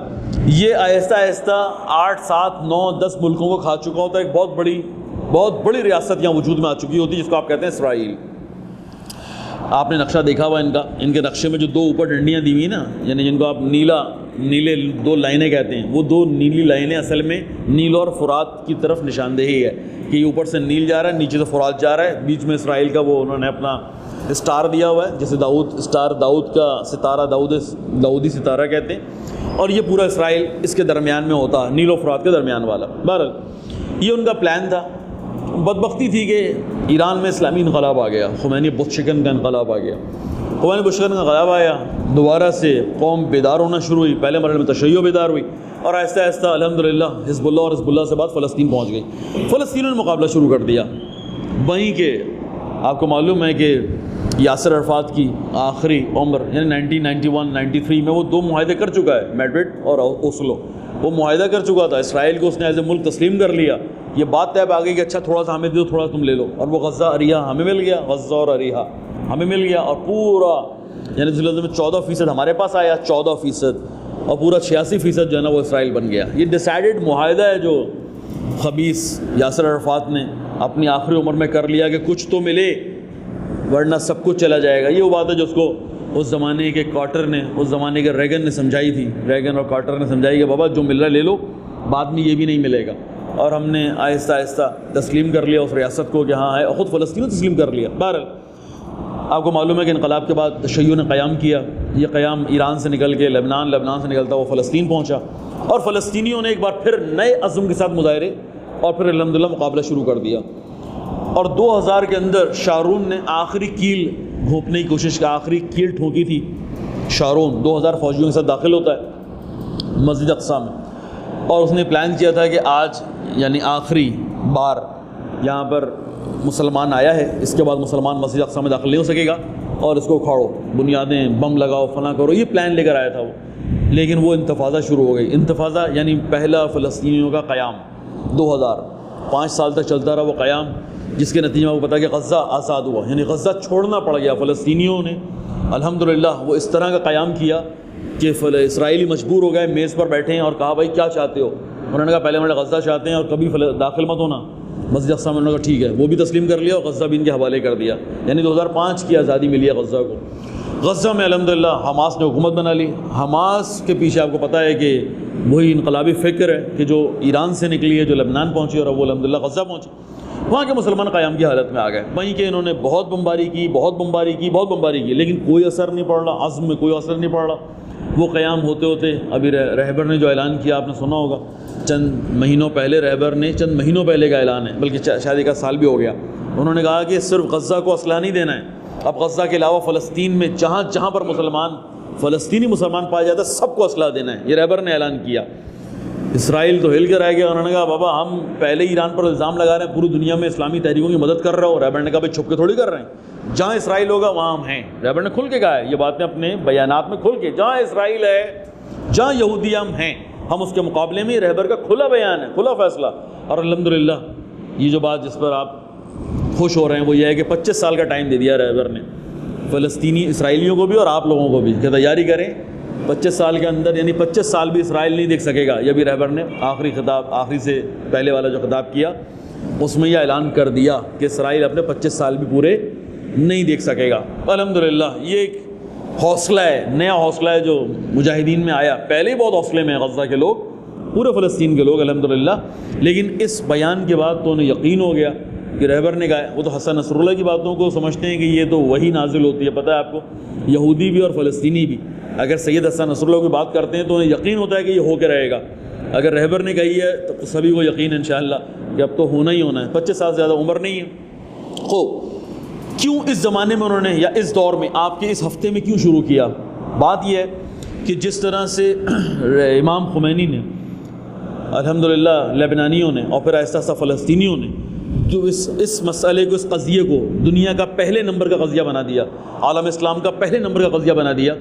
یہ آہستہ آہستہ 8، 7، 9، 10 ملکوں کو کھا چکا ہوتا ہے، ایک بہت بڑی ریاست یہاں وجود میں آ چکی ہوتی ہے جس کو آپ کہتے ہیں اسرائیل۔ آپ نے نقشہ دیکھا ہوا ان کے نقشے میں جو 2 اوپر ڈنڈیاں دی ہوئی نا، یعنی جن کو آپ نیلے 2 لائنیں کہتے ہیں، وہ 2 نیلی لائنیں اصل میں نیل اور فرات کی طرف نشاندہی ہے کہ یہ اوپر سے نیل جا رہا ہے، نیچے سے فرات جا رہا ہے، بیچ میں اسرائیل کا وہ انہوں نے اپنا اسٹار دیا ہوا ہے، جیسے داؤد کا ستارہ، داؤدی ستارہ کہتے ہیں، اور یہ پورا اسرائیل اس کے درمیان میں ہوتا ہے، نیل و فرات کے درمیان والا۔ بہرحال یہ ان کا پلان تھا۔ بدبختی تھی کہ ایران میں اسلامی انقلاب آ گیا، خمینی بت-شکن کا انقلاب آ گیا، خمینی بت-شکن کا انقلاب آیا، دوبارہ سے قوم بیدار ہونا شروع ہوئی، پہلے مرحلے میں تشیع بیدار ہوئی، اور آہستہ آہستہ الحمدللہ حزب اللہ اور حزب اللہ سے بعد فلسطین پہنچ گئی۔ فلسطینیوں نے مقابلہ شروع کر دیا، وہیں کہ آپ کو معلوم ہے کہ یاسر عرفات کی آخری عمر یعنی 1991-93 میں وہ 2 معاہدے کر چکا ہے، میڈرڈ اور اوسلو. وہ معاہدہ کر چکا تھا، اسرائیل کو اس نے ایز اے ملک تسلیم کر لیا. یہ بات طے آ گئی کہ اچھا تھوڑا سا ہمیں دو، تھوڑا تم لے لو، اور وہ غزہ اریحہ ہمیں مل گیا، غزہ اور اریحہ ہمیں مل گیا، اور پورا یعنی اس میں 14% ہمارے پاس آیا، 14%، اور پورا 86% جو ہے نا وہ اسرائیل بن گیا. یہ ڈیسائیڈڈ معاہدہ ہے جو خبیث یاسر عرفات نے اپنی آخری عمر میں کر لیا کہ کچھ تو ملے ورنہ سب کچھ چلا جائے گا. یہ وہ بات ہے جو اس کو اس زمانے کے کارٹر نے، اس زمانے کے ریگن نے سمجھائی تھی. ریگن اور کارٹر نے سمجھائی کہ بابا جو مل رہا ہے لے لو، بعد میں یہ بھی نہیں ملے گا. اور ہم نے آہستہ آہستہ تسلیم کر لیا اس ریاست کو کہ ہاں ہے، اور خود فلسطین کو تسلیم کر لیا. بہرحال آپ کو معلوم ہے کہ انقلاب کے بعد تشیع نے قیام کیا. یہ قیام ایران سے نکل کے لبنان سے نکلتا وہ فلسطین پہنچا، اور فلسطینیوں نے ایک بار پھر نئے عزم کے ساتھ مظاہرے اور پھر الحمدللہ مقابلہ شروع کر دیا. اور 2000 کے اندر شارون نے آخری کیل گھونپنے کی کوشش کی، آخری کیل ٹھونکی تھی. شارون 2000 فوجیوں کے ساتھ داخل ہوتا ہے مسجد اقصیٰ میں، اور اس نے پلان کیا تھا کہ آج یعنی آخری بار یہاں پر مسلمان آیا ہے، اس کے بعد مسلمان مسجد اقصیٰ میں داخل نہیں ہو سکے گا، اور اس کو اکھاڑو، بنیادیں بم لگاؤ، فلاں کرو. یہ پلان لے کر آیا تھا وہ. لیکن وہ انتفاضہ شروع ہو گئی. انتفاضہ یعنی پہلا فلسطینیوں کا قیام 2005 سال تک چلتا رہا وہ قیام، جس کے نتیجے میں وہ پتا کہ غزہ آزاد ہوا، یعنی غزہ چھوڑنا پڑ گیا. فلسطینیوں نے الحمدللہ وہ اس طرح کا قیام کیا کہ اسرائیلی مجبور ہو گئے، میز پر بیٹھے ہیں اور کہا بھائی کیا چاہتے ہو؟ انہوں نے کہا پہلے ہمارے غزہ چاہتے ہیں اور کبھی داخل مت ہونا مسجد اقصیٰ میں. انہوں نے کہا ٹھیک ہے، وہ بھی تسلیم کر لیا اور غزہ بھی ان کے حوالے کر دیا. یعنی 2005 کی آزادی ملی ہے غزہ کو. غزہ میں الحمدللہ حماس نے حکومت بنا لی. حماس کے پیچھے آپ کو پتہ ہے کہ وہی انقلابی فکر ہے کہ جو ایران سے نکلی ہے، جو لبنان پہنچی اور وہ الحمدللہ غزہ پہنچی. وہاں کے مسلمان قیام کی حالت میں آ گئے. وہیں کہ انہوں نے بہت بمباری کی، لیکن کوئی اثر نہیں پڑ رہا، عزم میں کوئی اثر نہیں پڑ رہا. وہ قیام ہوتے ہوتے ابھی رہبر نے جو اعلان کیا آپ نے سنا ہوگا، چند مہینوں پہلے کا اعلان ہے، بلکہ شاید 1 سال بھی ہو گیا. انہوں نے کہا کہ صرف غزہ کو اسلحہ نہیں دینا ہے، اب غزہ کے علاوہ فلسطین میں جہاں جہاں پر فلسطینی مسلمان پائے جاتے ہیں سب کو اسلحہ دینا ہے. یہ رہبر نے اعلان کیا. اسرائیل تو ہل کر آئے گیا. انہوں نے کہا بابا ہم پہلے ایران پر الزام لگا رہے ہیں پوری دنیا میں اسلامی تحریکوں کی مدد کر رہے ہو. رہبر نے کہا بھائی چھپ کے تھوڑی کر رہے ہیں، جہاں اسرائیل ہوگا وہاں ہم ہیں. رہبر نے کھل کے کہا ہے یہ باتیں اپنے بیانات میں کھل کے، جہاں اسرائیل ہے، جہاں یہودی ہم ہیں، ہم اس کے مقابلے میں. رہبر کا کھلا بیان ہے، کھلا فیصلہ. اور الحمدللہ یہ جو بات جس پر آپ خوش ہو رہے ہیں وہ یہ ہے کہ 25 سال کا ٹائم دے دیا رہبر نے فلسطینی اسرائیلیوں کو بھی اور آپ لوگوں کو بھی کہ تیاری کریں. 25 سال کے اندر یعنی 25 سال بھی اسرائیل نہیں دیکھ سکے گا. یہ بھی رہبر نے آخری سے پہلے والا جو خطاب کیا اس میں یہ اعلان کر دیا کہ اسرائیل اپنے 25 سال بھی پورے نہیں دیکھ سکے گا. الحمدللہ یہ ایک حوصلہ ہے، نیا حوصلہ ہے جو مجاہدین میں آیا. پہلے ہی بہت حوصلے میں غزہ کے لوگ، پورے فلسطین کے لوگ الحمدللہ. لیکن اس بیان کے بعد تو انہیں یقین ہو گیا کہ رہبر نے کہا. وہ تو حسن نصر اللہ کی باتوں کو سمجھتے ہیں کہ یہ تو وہی نازل ہوتی ہے. پتہ ہے آپ کو یہودی بھی اور فلسطینی بھی اگر سید حسن نصر اللہ کی بات کرتے ہیں تو انہیں یقین ہوتا ہے کہ یہ ہو کے رہے گا. اگر رہبر نے کہی ہے تو سبھی کو یقین ہے انشاءاللہ کہ اب تو ہونا ہی ہونا ہے. 25 سال سے زیادہ عمر نہیں ہے. کیوں اس زمانے میں انہوں نے یا اس دور میں آپ کے اس ہفتے میں کیوں شروع کیا؟ بات یہ ہے کہ جس طرح سے امام خمینی نے الحمدللہ لبنانیوں نے اور پھر آہستہ آہستہ فلسطینیوں نے جو اس مسئلے کو، اس قضیے کو دنیا کا پہلے نمبر کا قضیہ بنا دیا، عالم اسلام کا پہلے نمبر کا قضیہ بنا دیا.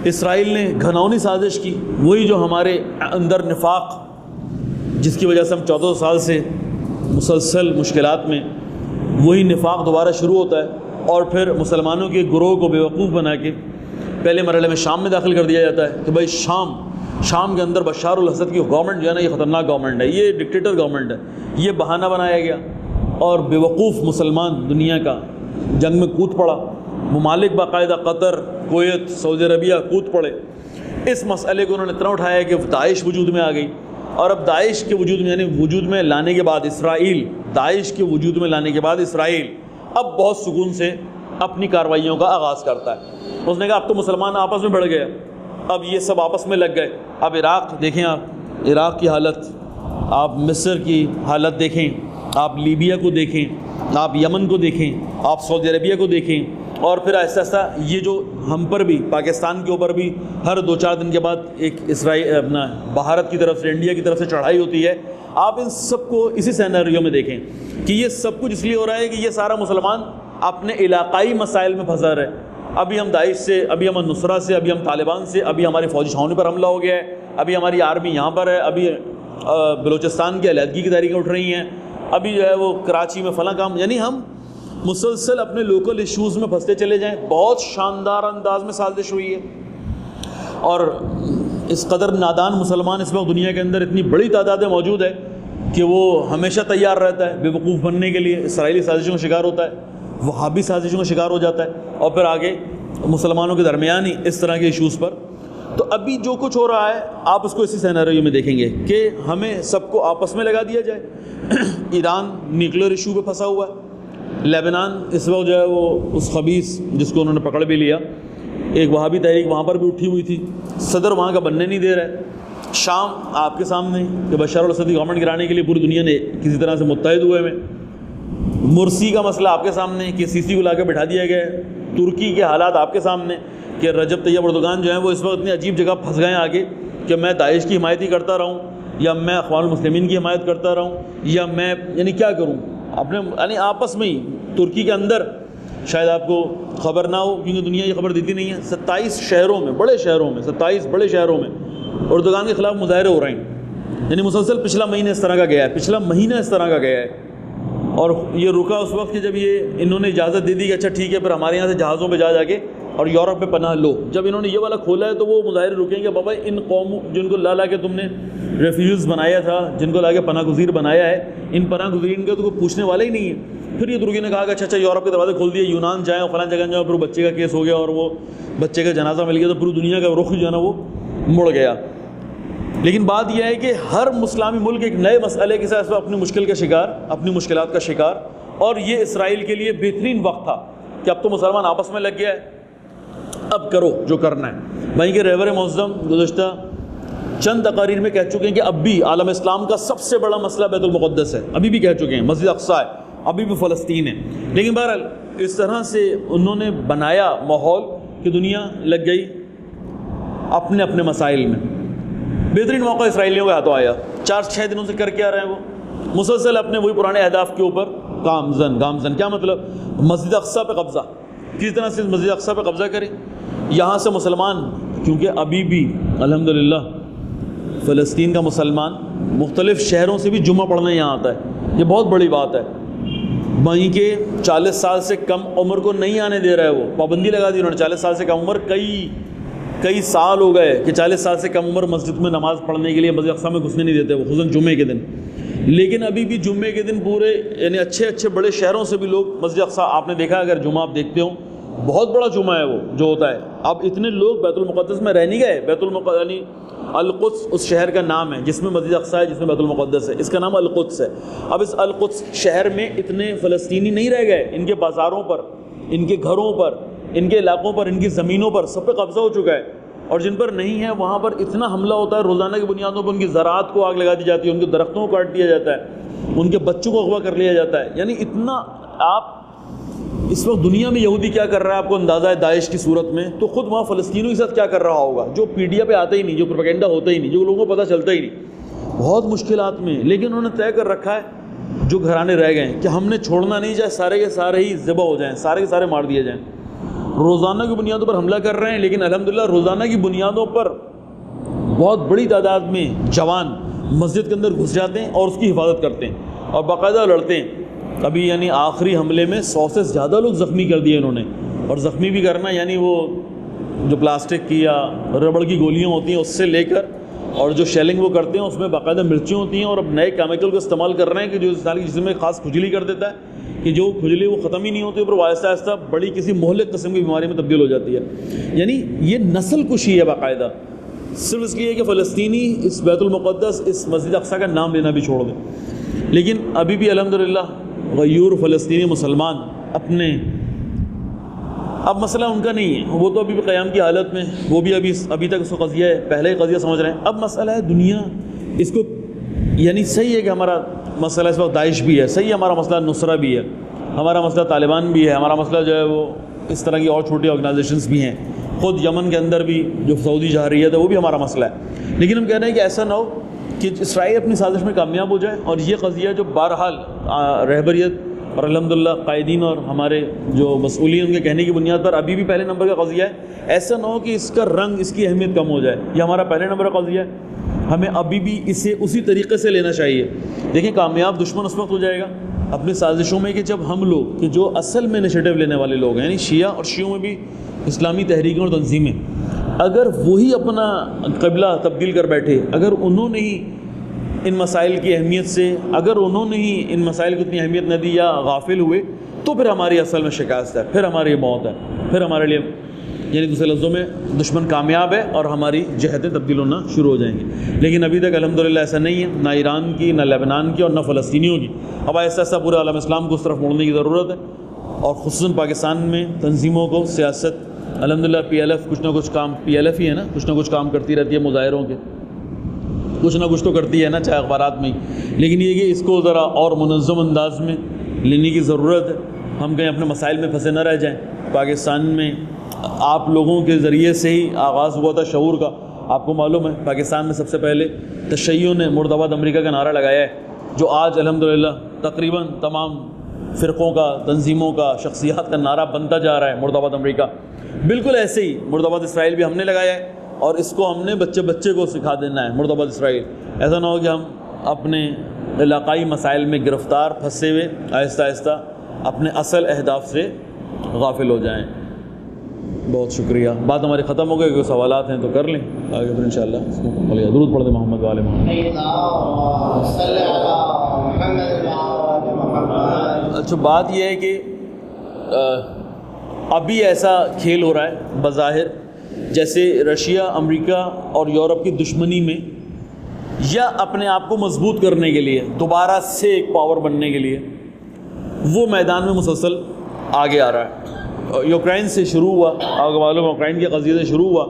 اسرائیل نے گھناؤنی سازش کی، وہی جو ہمارے اندر نفاق جس کی وجہ سے ہم 14 سال سے مسلسل مشکلات میں، وہی نفاق دوبارہ شروع ہوتا ہے اور پھر مسلمانوں کے گروہ کو بیوقوف بنا کے پہلے مرحلے میں شام میں داخل کر دیا جاتا ہے کہ بھائی شام کے اندر بشار الاسد کی گورنمنٹ جو ہے نا یہ خطرناک گورنمنٹ ہے، یہ ڈکٹیٹر گورنمنٹ ہے. یہ بہانہ بنایا گیا اور بیوقوف مسلمان دنیا کا جنگ میں کود پڑا. ممالک باقاعدہ قطر، کویت، سعودی عربیہ کود پڑے. اس مسئلے کو انہوں نے اتنا اٹھایا کہ داعش وجود میں آ گئی. اور اب داعش کے وجود میں یعنی وجود میں لانے کے بعد اسرائیل، داعش کے وجود میں لانے کے بعد اسرائیل اب بہت سکون سے اپنی کارروائیوں کا آغاز کرتا ہے. اس نے کہا اب تو مسلمان آپس میں بڑھ گئے، اب یہ سب آپس میں لگ گئے. اب عراق دیکھیں، آپ عراق کی حالت، آپ مصر کی حالت دیکھیں، آپ لیبیا کو دیکھیں، آپ یمن کو دیکھیں، آپ سعودی عربیہ کو دیکھیں، اور پھر آہستہ آہستہ یہ جو ہم پر بھی پاکستان کے اوپر بھی ہر 2-4 دن کے بعد ایک اسرائیل اپنا بھارت کی طرف سے انڈیا کی طرف سے چڑھائی ہوتی ہے. آپ ان سب کو اسی سیناریو میں دیکھیں کہ یہ سب کچھ اس لیے ہو رہا ہے کہ یہ سارا مسلمان اپنے علاقائی مسائل میں پھنسا رہے. ابھی ہم داعش سے, ابھی ہم نصرہ سے, ابھی ہم طالبان سے, ابھی ہماری فوجی چھاؤنی پر حملہ ہو گیا ہے, ابھی ہماری آرمی یہاں پر ہے, ابھی بلوچستان کی علیحدگی کی تحریکیں اٹھ رہی ہیں, ابھی جو ہے وہ کراچی میں فلاں کام. یعنی ہم مسلسل اپنے لوکل ایشوز میں پھنستے چلے جائیں. بہت شاندار انداز میں سازش ہوئی ہے, اور اس قدر نادان مسلمان اس وقت دنیا کے اندر اتنی بڑی تعداد میں موجود ہے کہ وہ ہمیشہ تیار رہتا ہے بے وقوف بننے کے لیے. اسرائیلی سازشوں کا شکار ہوتا ہے, وہابی سازشوں کا شکار ہو جاتا ہے, اور پھر آگے مسلمانوں کے درمیان ہی اس طرح کے ایشوز پر. تو ابھی جو کچھ ہو رہا ہے آپ اس کو اسی سیناریو میں دیکھیں گے کہ ہمیں سب کو آپس میں لگا دیا جائے. ایران نیوکلیر ایشو پہ پھنسا ہوا ہے. لیبنان اس وقت جو ہے وہ اس خبیث جس کو انہوں نے پکڑ بھی لیا, ایک وہابی تحریک وہاں پر بھی اٹھی ہوئی تھی, صدر وہاں کا بننے نہیں دے رہا ہے. شام آپ کے سامنے کہ بشار الاسد کی گورنمنٹ گرانے کے لیے پوری دنیا نے کسی طرح سے متحد ہوئے میں. مرسی کا مسئلہ آپ کے سامنے کہ سی کو لا کے بٹھا دیا گیا ہے. ترکی کے حالات آپ کے سامنے کہ رجب طیب اردوغان جو ہیں وہ اس وقت اتنی عجیب جگہ پھنس گئے ہیں آگے کہ میں داعش کی حمایت ہی کرتا رہوں, یا میں اخوان المسلمین کی حمایت کرتا رہوں, یا میں یعنی کیا کروں اپنے یعنی آپس میں ہی. ترکی کے اندر شاید آپ کو خبر نہ ہو کیونکہ دنیا یہ خبر دیتی نہیں ہے, 27 شہروں میں, بڑے شہروں میں, 27 بڑے شہروں میں اردوغان کے خلاف مظاہرے ہو رہے ہیں. یعنی مسلسل پچھلا مہینہ اس طرح کا گیا ہے, پچھلا مہینہ اس طرح کا گیا ہے. اور یہ رکا اس وقت کہ جب یہ انہوں نے اجازت دے دی کہ اچھا ٹھیک ہے پھر ہمارے یہاں سے جہازوں پہ جا کے اور یورپ پہ پناہ لو. جب انہوں نے یہ والا کھولا ہے تو وہ مظاہرے رکیں کہ بابا ان قوموں جن کو لا کے تم نے ریفیوجز بنایا تھا, جن کو لا کے پناہ گزیر بنایا ہے, ان پناہ گزین کا تو کوئی پوچھنے والا ہی نہیں ہے. پھر یہ ترکی نے کہا کہ اچھا یورپ کے دروازے کھول دیے, یونان جائیں اور فلاں جگہ جائیں, پھر بچے کا کیس ہو گیا اور وہ بچے کا جنازہ مل گیا, تو پوری دنیا کا رخ جو ہے نا وہ مڑ گیا. لیکن بات یہ ہے کہ ہر اسلامی ملک ایک نئے مسئلے کے ساتھ اپنی مشکل کا شکار, اپنی مشکلات کا شکار. اور یہ اسرائیل کے لیے بہترین وقت تھا کہ اب تو مسلمان آپس میں لگ گیا ہے, اب کرو جو کرنا ہے. وہیں کے رہبر معظم گزشتہ چند تقاریر میں کہہ چکے ہیں کہ اب بھی عالم اسلام کا سب سے بڑا مسئلہ بیت المقدس ہے. ابھی بھی کہہ چکے ہیں مسجد اقصی ہے, ابھی بھی فلسطین ہے. لیکن بہرحال اس طرح سے انہوں نے بنایا ماحول کہ دنیا لگ گئی اپنے اپنے مسائل میں. بہترین موقع اسرائیلیوں کے ہاتھوں آیا. 4-6 دنوں سے کر کے آ رہے ہیں وہ مسلسل اپنے وہی پرانے اہداف کے اوپر گامزن. کیا مطلب؟ مسجد اقصی پہ قبضہ, کس طرح سے مسجد اقصی پہ قبضہ کریں. یہاں سے مسلمان, کیونکہ ابھی بھی الحمدللہ فلسطین کا مسلمان مختلف شہروں سے بھی جمعہ پڑھنے یہاں آتا ہے, یہ بہت بڑی بات ہے. وہیں کے 40 سال سے کم عمر کو نہیں آنے دے رہا ہے, وہ پابندی لگا دی انہوں نے. 40 سال سے کم عمر, کئی سال ہو گئے کہ 40 سال سے کم عمر مسجد میں نماز پڑھنے کے لیے مسجد اقصی میں گھسنے نہیں دیتے وہ, خصوصاً جمعے کے دن. لیکن ابھی بھی جمعے کے دن پورے یعنی اچھے بڑے شہروں سے بھی لوگ مسجد اقصی, آپ نے دیکھا اگر جمعہ آپ دیکھتے ہو بہت بڑا جمعہ ہے وہ جو ہوتا ہے. اب اتنے لوگ بیت المقدس میں رہ نہیں گئے. بیت المقدس یعنی القدس اس شہر کا نام ہے جس میں مسجد اقصی ہے, جس میں بیت المقدس ہے, اس کا نام القدس ہے. اب اس القدس شہر میں اتنے فلسطینی نہیں رہ گئے. ان کے بازاروں پر, ان کے گھروں پر, ان کے علاقوں پر, ان کی زمینوں پر سب پہ قبضہ ہو چکا ہے. اور جن پر نہیں ہے وہاں پر اتنا حملہ ہوتا ہے روزانہ کی بنیادوں پر. ان کی زراعت کو آگ لگا دی جاتی ہے, ان کے درختوں کو کاٹ دیا جاتا ہے, ان کے بچوں کو اغوا کر لیا جاتا ہے. یعنی اتنا آپ اس وقت دنیا میں یہودی کیا کر رہا ہے آپ کو اندازہ ہے داعش کی صورت میں, تو خود وہاں فلسطینیوں کے ساتھ کیا کر رہا ہوگا جو پیڈیا پہ آتا ہی نہیں, جو پروپیگنڈا ہوتا ہی نہیں, جو لوگوں کو پتہ چلتا ہی نہیں. بہت مشکلات میں. لیکن انہوں نے طے کر رکھا ہے جو گھرانے رہ گئے ہیں کہ ہم نے چھوڑنا نہیں, چاہے سارے کے سارے ہی ذبح ہو جائیں, سارے کے سارے مار دیے جائیں. روزانہ کی بنیادوں پر حملہ کر رہے ہیں, لیکن الحمدللہ روزانہ کی بنیادوں پر بہت بڑی تعداد میں جوان مسجد کے اندر گھس جاتے ہیں اور اس کی حفاظت کرتے ہیں اور باقاعدہ لڑتے ہیں. ابھی یعنی آخری حملے میں 100 سے زیادہ لوگ زخمی کر دیے انہوں نے. اور زخمی بھی کرنا یعنی وہ جو پلاسٹک کی یا ربڑ کی گولیاں ہوتی ہیں اس سے لے کر, اور جو شیلنگ وہ کرتے ہیں اس میں باقاعدہ مرچیں ہوتی ہیں, اور اب نئے کیمیکل کو استعمال کر رہے ہیں کہ جو انسان کے جسم میں خاص کھجلی کر دیتا ہے کہ جو کھجلی وہ ختم ہی نہیں ہوتی, پر وہ آہستہ آہستہ بڑی کسی مہلک قسم کی بیماری میں تبدیل ہو جاتی ہے. یعنی یہ نسل کشی ہے باقاعدہ, صرف اس لیے کہ فلسطینی اس بیت المقدس, اس مسجد اقصی کا نام لینا بھی چھوڑ دیں. لیکن ابھی بھی الحمدللہ غیور فلسطینی مسلمان اپنے, اب مسئلہ ان کا نہیں ہے, وہ تو ابھی بھی قیام کی حالت میں, وہ بھی ابھی تک اس کو قضیہ ہے, پہلے ہی قضیہ سمجھ رہے ہیں. اب مسئلہ ہے دنیا اس کو, یعنی صحیح ہے کہ ہمارا مسئلہ اس وقت داعش بھی ہے, صحیح ہے ہمارا مسئلہ نصرہ بھی ہے, ہمارا مسئلہ طالبان بھی ہے, ہمارا مسئلہ جو ہے وہ اس طرح کی اور چھوٹی آرگنائزیشنز بھی ہیں. خود یمن کے اندر بھی جو سعودی جارحیت ہے وہ بھی ہمارا مسئلہ ہے. لیکن ہم کہہ رہے ہیں کہ ایسا نہ ہو کہ اسرائیل اپنی سازش میں کامیاب ہو جائے, اور یہ قضیہ جو بہرحال رہبریت اور الحمدللہ قائدین اور ہمارے جو مسئولین ان کے کہنے کی بنیاد پر ابھی بھی پہلے نمبر کا قضیہ ہے, ایسا نہ ہو کہ اس کا رنگ, اس کی اہمیت کم ہو جائے. یہ ہمارا پہلے نمبر کا قضیہ ہے, ہمیں ابھی بھی اسے اسی طریقے سے لینا چاہیے. دیکھیں کامیاب دشمن اس وقت ہو جائے گا اپنی سازشوں میں کہ جب ہم لوگ کہ جو اصل میں انیشیٹو لینے والے لوگ ہیں, یعنی شیعہ اور شیعوں میں بھی اسلامی تحریکیں اور تنظیمیں, اگر وہی اپنا قبلہ تبدیل کر بیٹھے, اگر انہوں نے ہی ان مسائل کی اہمیت سے, اگر انہوں نے ہی ان مسائل کو اتنی اہمیت نہ دی یا غافل ہوئے, تو پھر ہماری اصل میں شکست ہے, پھر ہماری موت ہے, پھر ہمارے لیے یعنی دوسرے لفظوں میں دشمن کامیاب ہے اور ہماری جہتیں تبدیل ہونا شروع ہو جائیں گی. لیکن ابھی تک الحمدللہ ایسا نہیں ہے, نہ ایران کی, نہ لبنان کی اور نہ فلسطینیوں کی. اب ایسا ایسا پورے عالم اسلام کو اس طرف موڑنے کی ضرورت ہے, اور خصوصاً پاکستان میں تنظیموں کو, سیاست الحمدللہ PLF کچھ نہ کچھ کام, PLF ہی ہے نا, کچھ نہ کچھ کام کرتی رہتی ہے مظاہروں کے, کچھ نہ کچھ تو کرتی ہے نا, چاہے اخبارات میں ہی. لیکن یہ کہ اس کو ذرا اور منظم انداز میں لینے کی ضرورت ہے. ہم کہیں اپنے مسائل میں پھنسے نہ رہ جائیں. پاکستان میں آپ لوگوں کے ذریعے سے ہی آغاز ہوا تھا شعور کا. آپ کو معلوم ہے پاکستان میں سب سے پہلے تشیع نے مرد آباد امریکہ کا نعرہ لگایا ہے, جو آج الحمدللہ تقریباً تمام فرقوں کا, تنظیموں کا, شخصیات کا نعرہ بنتا جا رہا ہے, مرد آباد امریکہ. بالکل ایسے ہی مرد آباد اسرائیل بھی ہم نے لگایا ہے, اور اس کو ہم نے بچے بچے کو سکھا دینا ہے, مرد آباد اسرائیل. ایسا نہ ہو کہ ہم اپنے علاقائی مسائل میں گرفتار پھنسے ہوئے آہستہ آہستہ اپنے اصل اہداف سے غافل ہو جائیں. بہت شکریہ. بات ہماری ختم ہو گئی, کوئی سوالات ہیں تو کر لیں, آگے پھر انشاءاللہ اس کو مکمل کیا. درود پڑھ دیں محمد وعلى محمد. اچھا بات یہ ہے کہ ابھی ایسا کھیل ہو رہا ہے بظاہر جیسے رشیا, امریکہ اور یورپ کی دشمنی میں, یا اپنے آپ کو مضبوط کرنے کے لیے, دوبارہ سے ایک پاور بننے کے لیے, وہ میدان میں مسلسل آگے آ رہا ہے. یوکرائن سے شروع ہوا, آپ کو معلوم ہے یوکرائن کے قضیے سے شروع ہوا,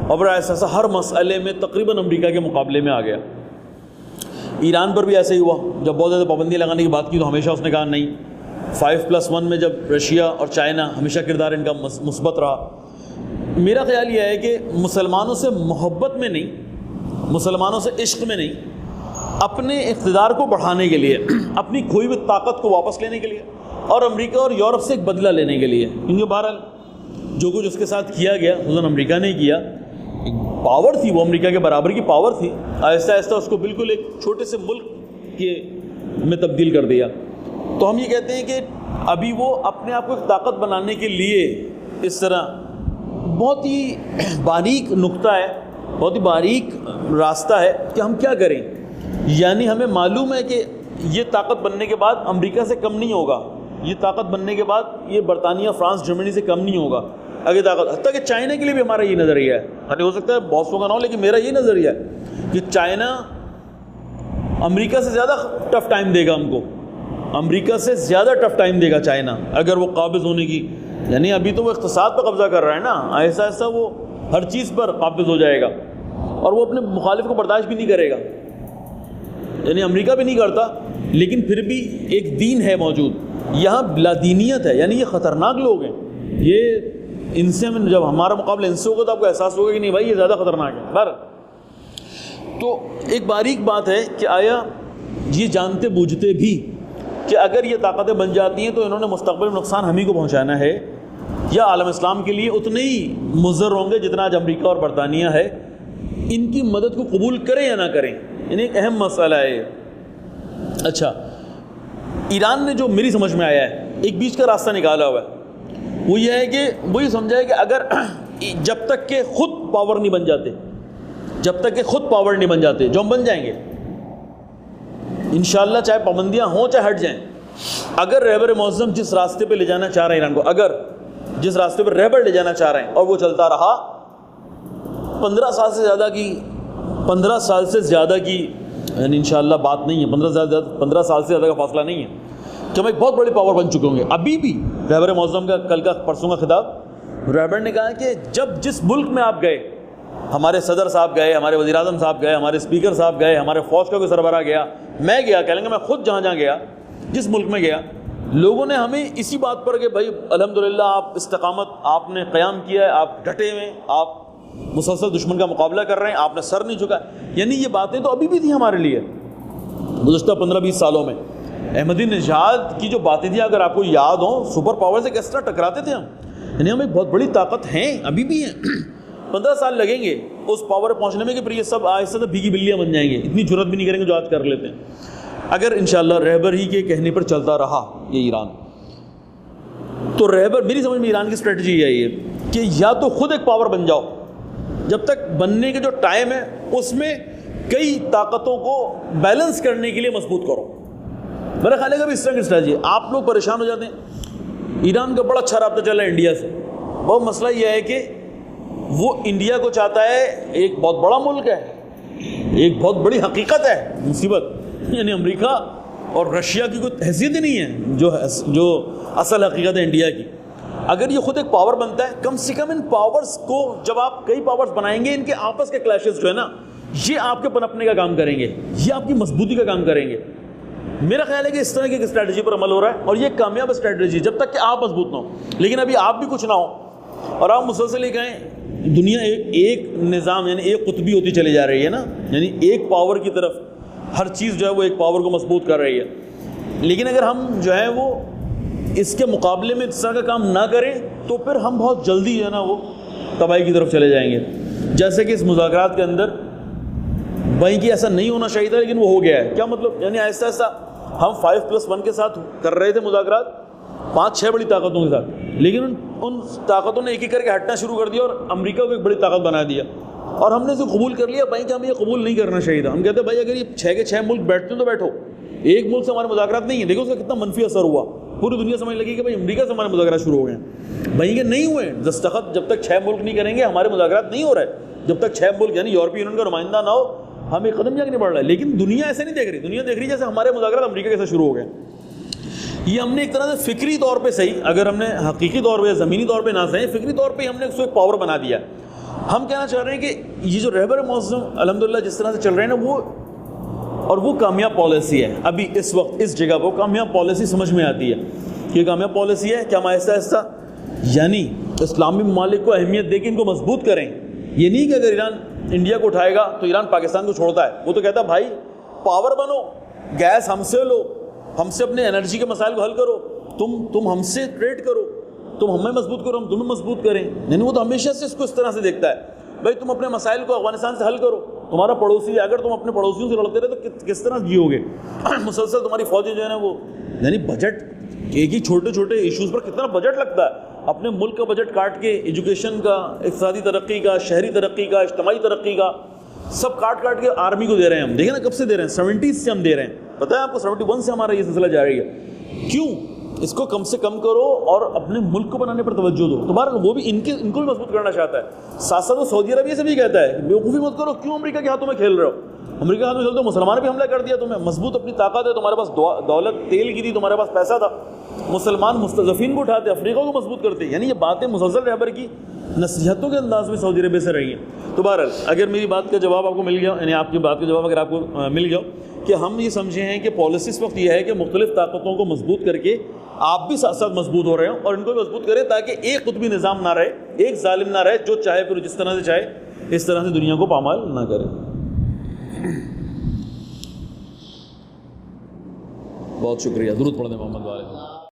اور ایسا ہر مسئلے میں تقریباً امریکہ کے مقابلے میں آ گیا. ایران پر بھی ایسا ہی ہوا, جب بہت زیادہ پابندی لگانے کی بات کی تو ہمیشہ اس نے کہا نہیں. 5+1 میں جب رشیا اور چائنا, ہمیشہ کردار ان کا مثبت رہا. میرا خیال یہ ہے کہ مسلمانوں سے محبت میں نہیں, مسلمانوں سے عشق میں نہیں, اپنے اقتدار کو بڑھانے کے لیے, اپنی کھوئی ہوئی طاقت کو واپس لینے کے لیے, اور امریکہ اور یورپ سے ایک بدلہ لینے کے لیے. کیونکہ بہرحال جو کچھ اس کے ساتھ کیا گیا, خصوصاً امریکہ نے کیا, پاور تھی وہ, امریکہ کے برابر کی پاور تھی, آہستہ آہستہ اس کو بالکل ایک چھوٹے سے ملک کے میں تبدیل کر دیا. تو ہم یہ کہتے ہیں کہ ابھی وہ اپنے آپ کو ایک طاقت بنانے کے لیے اس طرح بہت ہی باریک نقطہ ہے, بہت ہی باریک راستہ ہے کہ ہم کیا کریں. یعنی ہمیں معلوم ہے کہ یہ طاقت بننے کے بعد امریکہ سے کم نہیں ہوگا, یہ طاقت بننے کے بعد یہ برطانیہ, فرانس, جرمنی سے کم نہیں ہوگا اگر طاقت. حتیٰ کہ چائنا کے لیے بھی ہمارا یہ نظریہ ہے, یعنی ہو سکتا ہے بہت سو کا نہ ہو, لیکن میرا یہ نظریہ ہے کہ چائنا امریکہ سے زیادہ ٹف ٹائم دے گا ہم کو, امریکہ سے زیادہ ٹف ٹائم دے گا چائنا اگر وہ قابض ہونے کی, یعنی ابھی تو وہ اقتصاد پر قبضہ کر رہا ہے نا, آہستہ آہستہ وہ ہر چیز پر قابض ہو جائے گا, اور وہ اپنے مخالف کو برداشت بھی نہیں کرے گا. یعنی امریکہ بھی نہیں کرتا, لیکن پھر بھی ایک دین ہے موجود یہاں, لادینیت ہے, یعنی یہ خطرناک لوگ ہیں. یہ ان سے جب ہمارا مقابلہ ان سے ہوگا تو آپ کو احساس ہوگا کہ نہیں بھائی یہ زیادہ خطرناک ہے. بر تو ایک باریک بات ہے کہ آیا یہ جانتے بوجھتے بھی کہ اگر یہ طاقتیں بن جاتی ہیں تو انہوں نے مستقبل میں نقصان ہم ہی کو پہنچانا ہے, یا عالم اسلام کے لیے اتنے ہی مضر ہوں گے جتنا آج امریکہ اور برطانیہ ہے. ان کی مدد کو قبول کریں یا نہ کریں, یعنی ایک اہم مسئلہ ہے. اچھا, ایران نے جو میری سمجھ میں آیا ہے ایک بیچ کا راستہ نکالا ہوا ہے, وہ یہ ہے کہ وہ یہ سمجھا ہے کہ اگر جب تک کہ خود پاور نہیں بن جاتے, جب تک کہ خود پاور نہیں بن جاتے, جو ہم بن جائیں گے انشاءاللہ, چاہے پابندیاں ہوں چاہے ہٹ جائیں. اگر رہبر معظم جس راستے پہ لے جانا چاہ رہے ہیں ایران کو, اگر جس راستے پہ رہبر لے جانا چاہ رہے ہیں اور وہ چلتا رہا 15 سال سے زیادہ کی یعنی انشاءاللہ بات نہیں ہے, 15 سال سے زیادہ کا فاصلہ نہیں ہے کہ ہم ایک بہت بڑی پاور بن چکے ہوں گے. ابھی بھی رہبر معظم کا کل کا پرسوں کا خطاب, رہبر نے کہا کہ جب جس ملک میں آپ گئے, ہمارے صدر صاحب گئے, ہمارے وزیر اعظم صاحب گئے, ہمارے اسپیکر صاحب گئے, ہمارے فوج کا کوئی سربراہ گیا, میں گیا, کہہ لیں گے میں خود جہاں گیا, جس ملک میں گیا, لوگوں نے ہمیں اسی بات پر کہ بھائی الحمدللہ آپ استقامت آپ نے قیام کیا ہے, آپ ڈٹے ہوئے, آپ مسلسل دشمن کا مقابلہ کر رہے ہیں, آپ نے سر نہیں جھکا, یعنی یہ باتیں تو ابھی بھی تھیں ہمارے لیے گزشتہ 15-20 سالوں میں. احمدی نژاد کی جو باتیں تھیں اگر آپ کو یاد ہوں, سپر پاور سے کس طرح ٹکراتے تھے ہم, یعنی ہم ایک بہت بڑی طاقت ہیں, ابھی بھی ہیں. 15 سال لگیں گے اس پاور پہنچنے میں کہ پھر یہ سب آہستہ بھیگی بلیاں بن جائیں گے, اتنی جرت بھی نہیں کریں گے جو آج کر لیتے ہیں, اگر انشاءاللہ رہبر ہی کے کہنے پر چلتا رہا یہ ایران. تو رہبر میری سمجھ میں ایران کی اسٹریٹجی یہی ہے کہ یا تو خود ایک پاور بن جاؤ, جب تک بننے کے جو ٹائم ہے اس میں کئی طاقتوں کو بیلنس کرنے کے لیے مضبوط کرو. میرا خیال ہے کہ اس طرح کی اسٹریٹجی ہے. آپ لوگ پریشان ہو جاتے ہیں, ایران کا بڑا اچھا رابطہ چل رہا ہے انڈیا سے. بہت مسئلہ یہ ہے کہ وہ انڈیا کو چاہتا ہے, ایک بہت بڑا ملک ہے, ایک بہت بڑی حقیقت ہے مصیبت, یعنی امریکہ اور رشیا کی کوئی حیثیت ہی نہیں ہے جو اصل حقیقت ہے انڈیا کی. اگر یہ خود ایک پاور بنتا ہے, کم سے کم ان پاورز کو جب آپ کئی پاورز بنائیں گے, ان کے آپس کے کلیشز جو ہے نا یہ آپ کے پنپنے کا کام کریں گے, یہ آپ کی مضبوطی کا کام کریں گے. میرا خیال ہے کہ اس طرح کی اسٹریٹجی پر عمل ہو رہا ہے اور یہ کامیاب اسٹریٹجی جب تک کہ آپ مضبوط نہ ہو. لیکن ابھی آپ بھی کچھ نہ ہو اور آپ مسلسل یہ کہیں دنیا ایک نظام یعنی ایک قطبی ہوتی چلی جا رہی ہے نا, یعنی ایک پاور کی طرف ہر چیز جو ہے وہ ایک پاور کو مضبوط کر رہی ہے. لیکن اگر ہم جو ہے وہ اس کے مقابلے میں اس طرح کا کام نہ کریں تو پھر ہم بہت جلدی جو ہے نا وہ تباہی کی طرف چلے جائیں گے. جیسے کہ اس مذاکرات کے اندر بھائی کہ ایسا نہیں ہونا چاہیے تھا لیکن وہ ہو گیا ہے. کیا مطلب, یعنی ایسا ایسا ہم 5+1 کے ساتھ کر رہے تھے مذاکرات 5-6 بڑی طاقتوں کے ساتھ, لیکن ان طاقتوں نے ایک ایک کر کے ہٹنا شروع کر دیا اور امریکہ کو ایک بڑی طاقت بنا دیا, اور ہم نے اسے قبول کر لیا. بھائی کہ ہمیں یہ قبول نہیں کرنا چاہیے تھا. ہم کہتے ہیں بھائی اگر یہ 6 کے 6 ملک بیٹھتے ہیں تو بیٹھو, ایک ملک سے ہمارے مذاکرات نہیں ہیں. دیکھو اس کا کتنا منفی اثر ہوا, پوری دنیا سمجھ لگی کہ بھائی امریکہ سے ہمارے مذاکرات شروع ہو گئے ہیں. بھائی کہ نہیں ہوئے, دستخط جب تک 6 ملک نہیں کریں گے ہمارے مذاکرات نہیں ہو رہے. جب تک 6 ملک یعنی یورپی یونین کا نمائندہ نہ ہو ہم ایک قدم جاکے نہیں بڑھ رہا ہے. لیکن دنیا ایسے نہیں دیکھ رہی, دنیا دیکھ رہی جیسے ہمارے مذاکرات امریکہ کے ساتھ شروع ہو گئے. یہ ہم نے ایک طرح سے فکری طور پہ صحیح, اگر ہم نے حقیقی طور پہ یا زمینی طور پہ نہ صحیح, فکری طور پہ ہم نے اس کو ایک پاور بنا دیا. ہم کہنا چاہ رہے ہیں کہ یہ جو رہبر معظم الحمدللہ جس طرح سے چل رہے ہیں نا وہ, اور وہ کامیاب پالیسی ہے. ابھی اس وقت اس جگہ پر کامیاب پالیسی سمجھ میں آتی ہے کہ کامیاب پالیسی ہے کہ ہم آہستہ آہستہ یعنی اسلامی ممالک کو اہمیت دے کے ان کو مضبوط کریں. یہ نہیں کہ اگر ایران انڈیا کو اٹھائے گا تو ایران پاکستان کو چھوڑتا ہے. وہ تو کہتا ہے بھائی پاور بنو, گیس ہم سے لو, ہم سے اپنے انرجی کے مسائل کو حل کرو, تم ہم سے ٹریڈ کرو, تم ہمیں مضبوط کرو, ہم تمہیں مضبوط کریں. یعنی وہ تو ہمیشہ سے اس کو اس طرح سے دیکھتا ہے, بھائی تم اپنے مسائل کو افغانستان سے حل کرو, تمہارا پڑوسی ہے, اگر تم اپنے پڑوسیوں سے لڑتے رہے تو کس طرح جیو گے. مسلسل تمہاری فوجیں جو ہے نا وہ, یعنی بجٹ ایک ہی چھوٹے چھوٹے ایشوز پر کتنا بجٹ لگتا ہے. اپنے ملک کا بجٹ کاٹ کے ایجوکیشن کا, اقتصادی ترقی کا, شہری ترقی کا, اجتماعی ترقی کا, سب کاٹ کے آرمی کو دے رہے ہیں ہم. دیکھیں نا کب سے دے رہے ہیں, 70s سے ہم دے رہے ہیں. پتہ ہے آپ کو 71 سے ہمارا یہ سلسلہ جاری ہے. کیوں؟ اس کو کم سے کم کرو اور اپنے ملک کو بنانے پر توجہ دو. تمہارا وہ بھی ان کو بھی مضبوط کرنا چاہتا ہے. ساتھ ساتھ وہ سعودی عربیہ سے بھی کہتا ہے بیوقوفی مت کرو, کیوں امریکہ کے ہاتھوں میں کھیل رہے ہو. امریکہ کے ہاتھ میں چلتے ہو, مسلمان بھی حملہ کر دیا تمہیں, مضبوط اپنی طاقت ہے, تمہارے پاس دولت تیل کی تھی, تمہارے پاس پیسہ تھا, مسلمان مستضعفین کو اٹھاتے, افریقہ کو مضبوط کرتے. یعنی یہ باتیں مسلسل رہبر کی نصیحتوں کے انداز میں سعودی عربیہ سے رہی ہیں. تو بہرحال اگر میری بات کا جواب آپ کو مل گیا, یعنی آپ کی بات کا جواب اگر آپ کو مل گیا کہ ہم یہ سمجھے ہیں کہ پالیسی اس وقت یہ ہے کہ مختلف طاقتوں کو مضبوط کر کے آپ بھی ساتھ ساتھ مضبوط ہو رہے ہوں اور ان کو بھی مضبوط کریں تاکہ ایک قطبی نظام نہ رہے, ایک ظالم نہ رہے, جو چاہے پھر جس طرح سے چاہے اس طرح سے دنیا کو پامال نہ کرے. بہت شکریہ. درود پڑھنے محمد والے.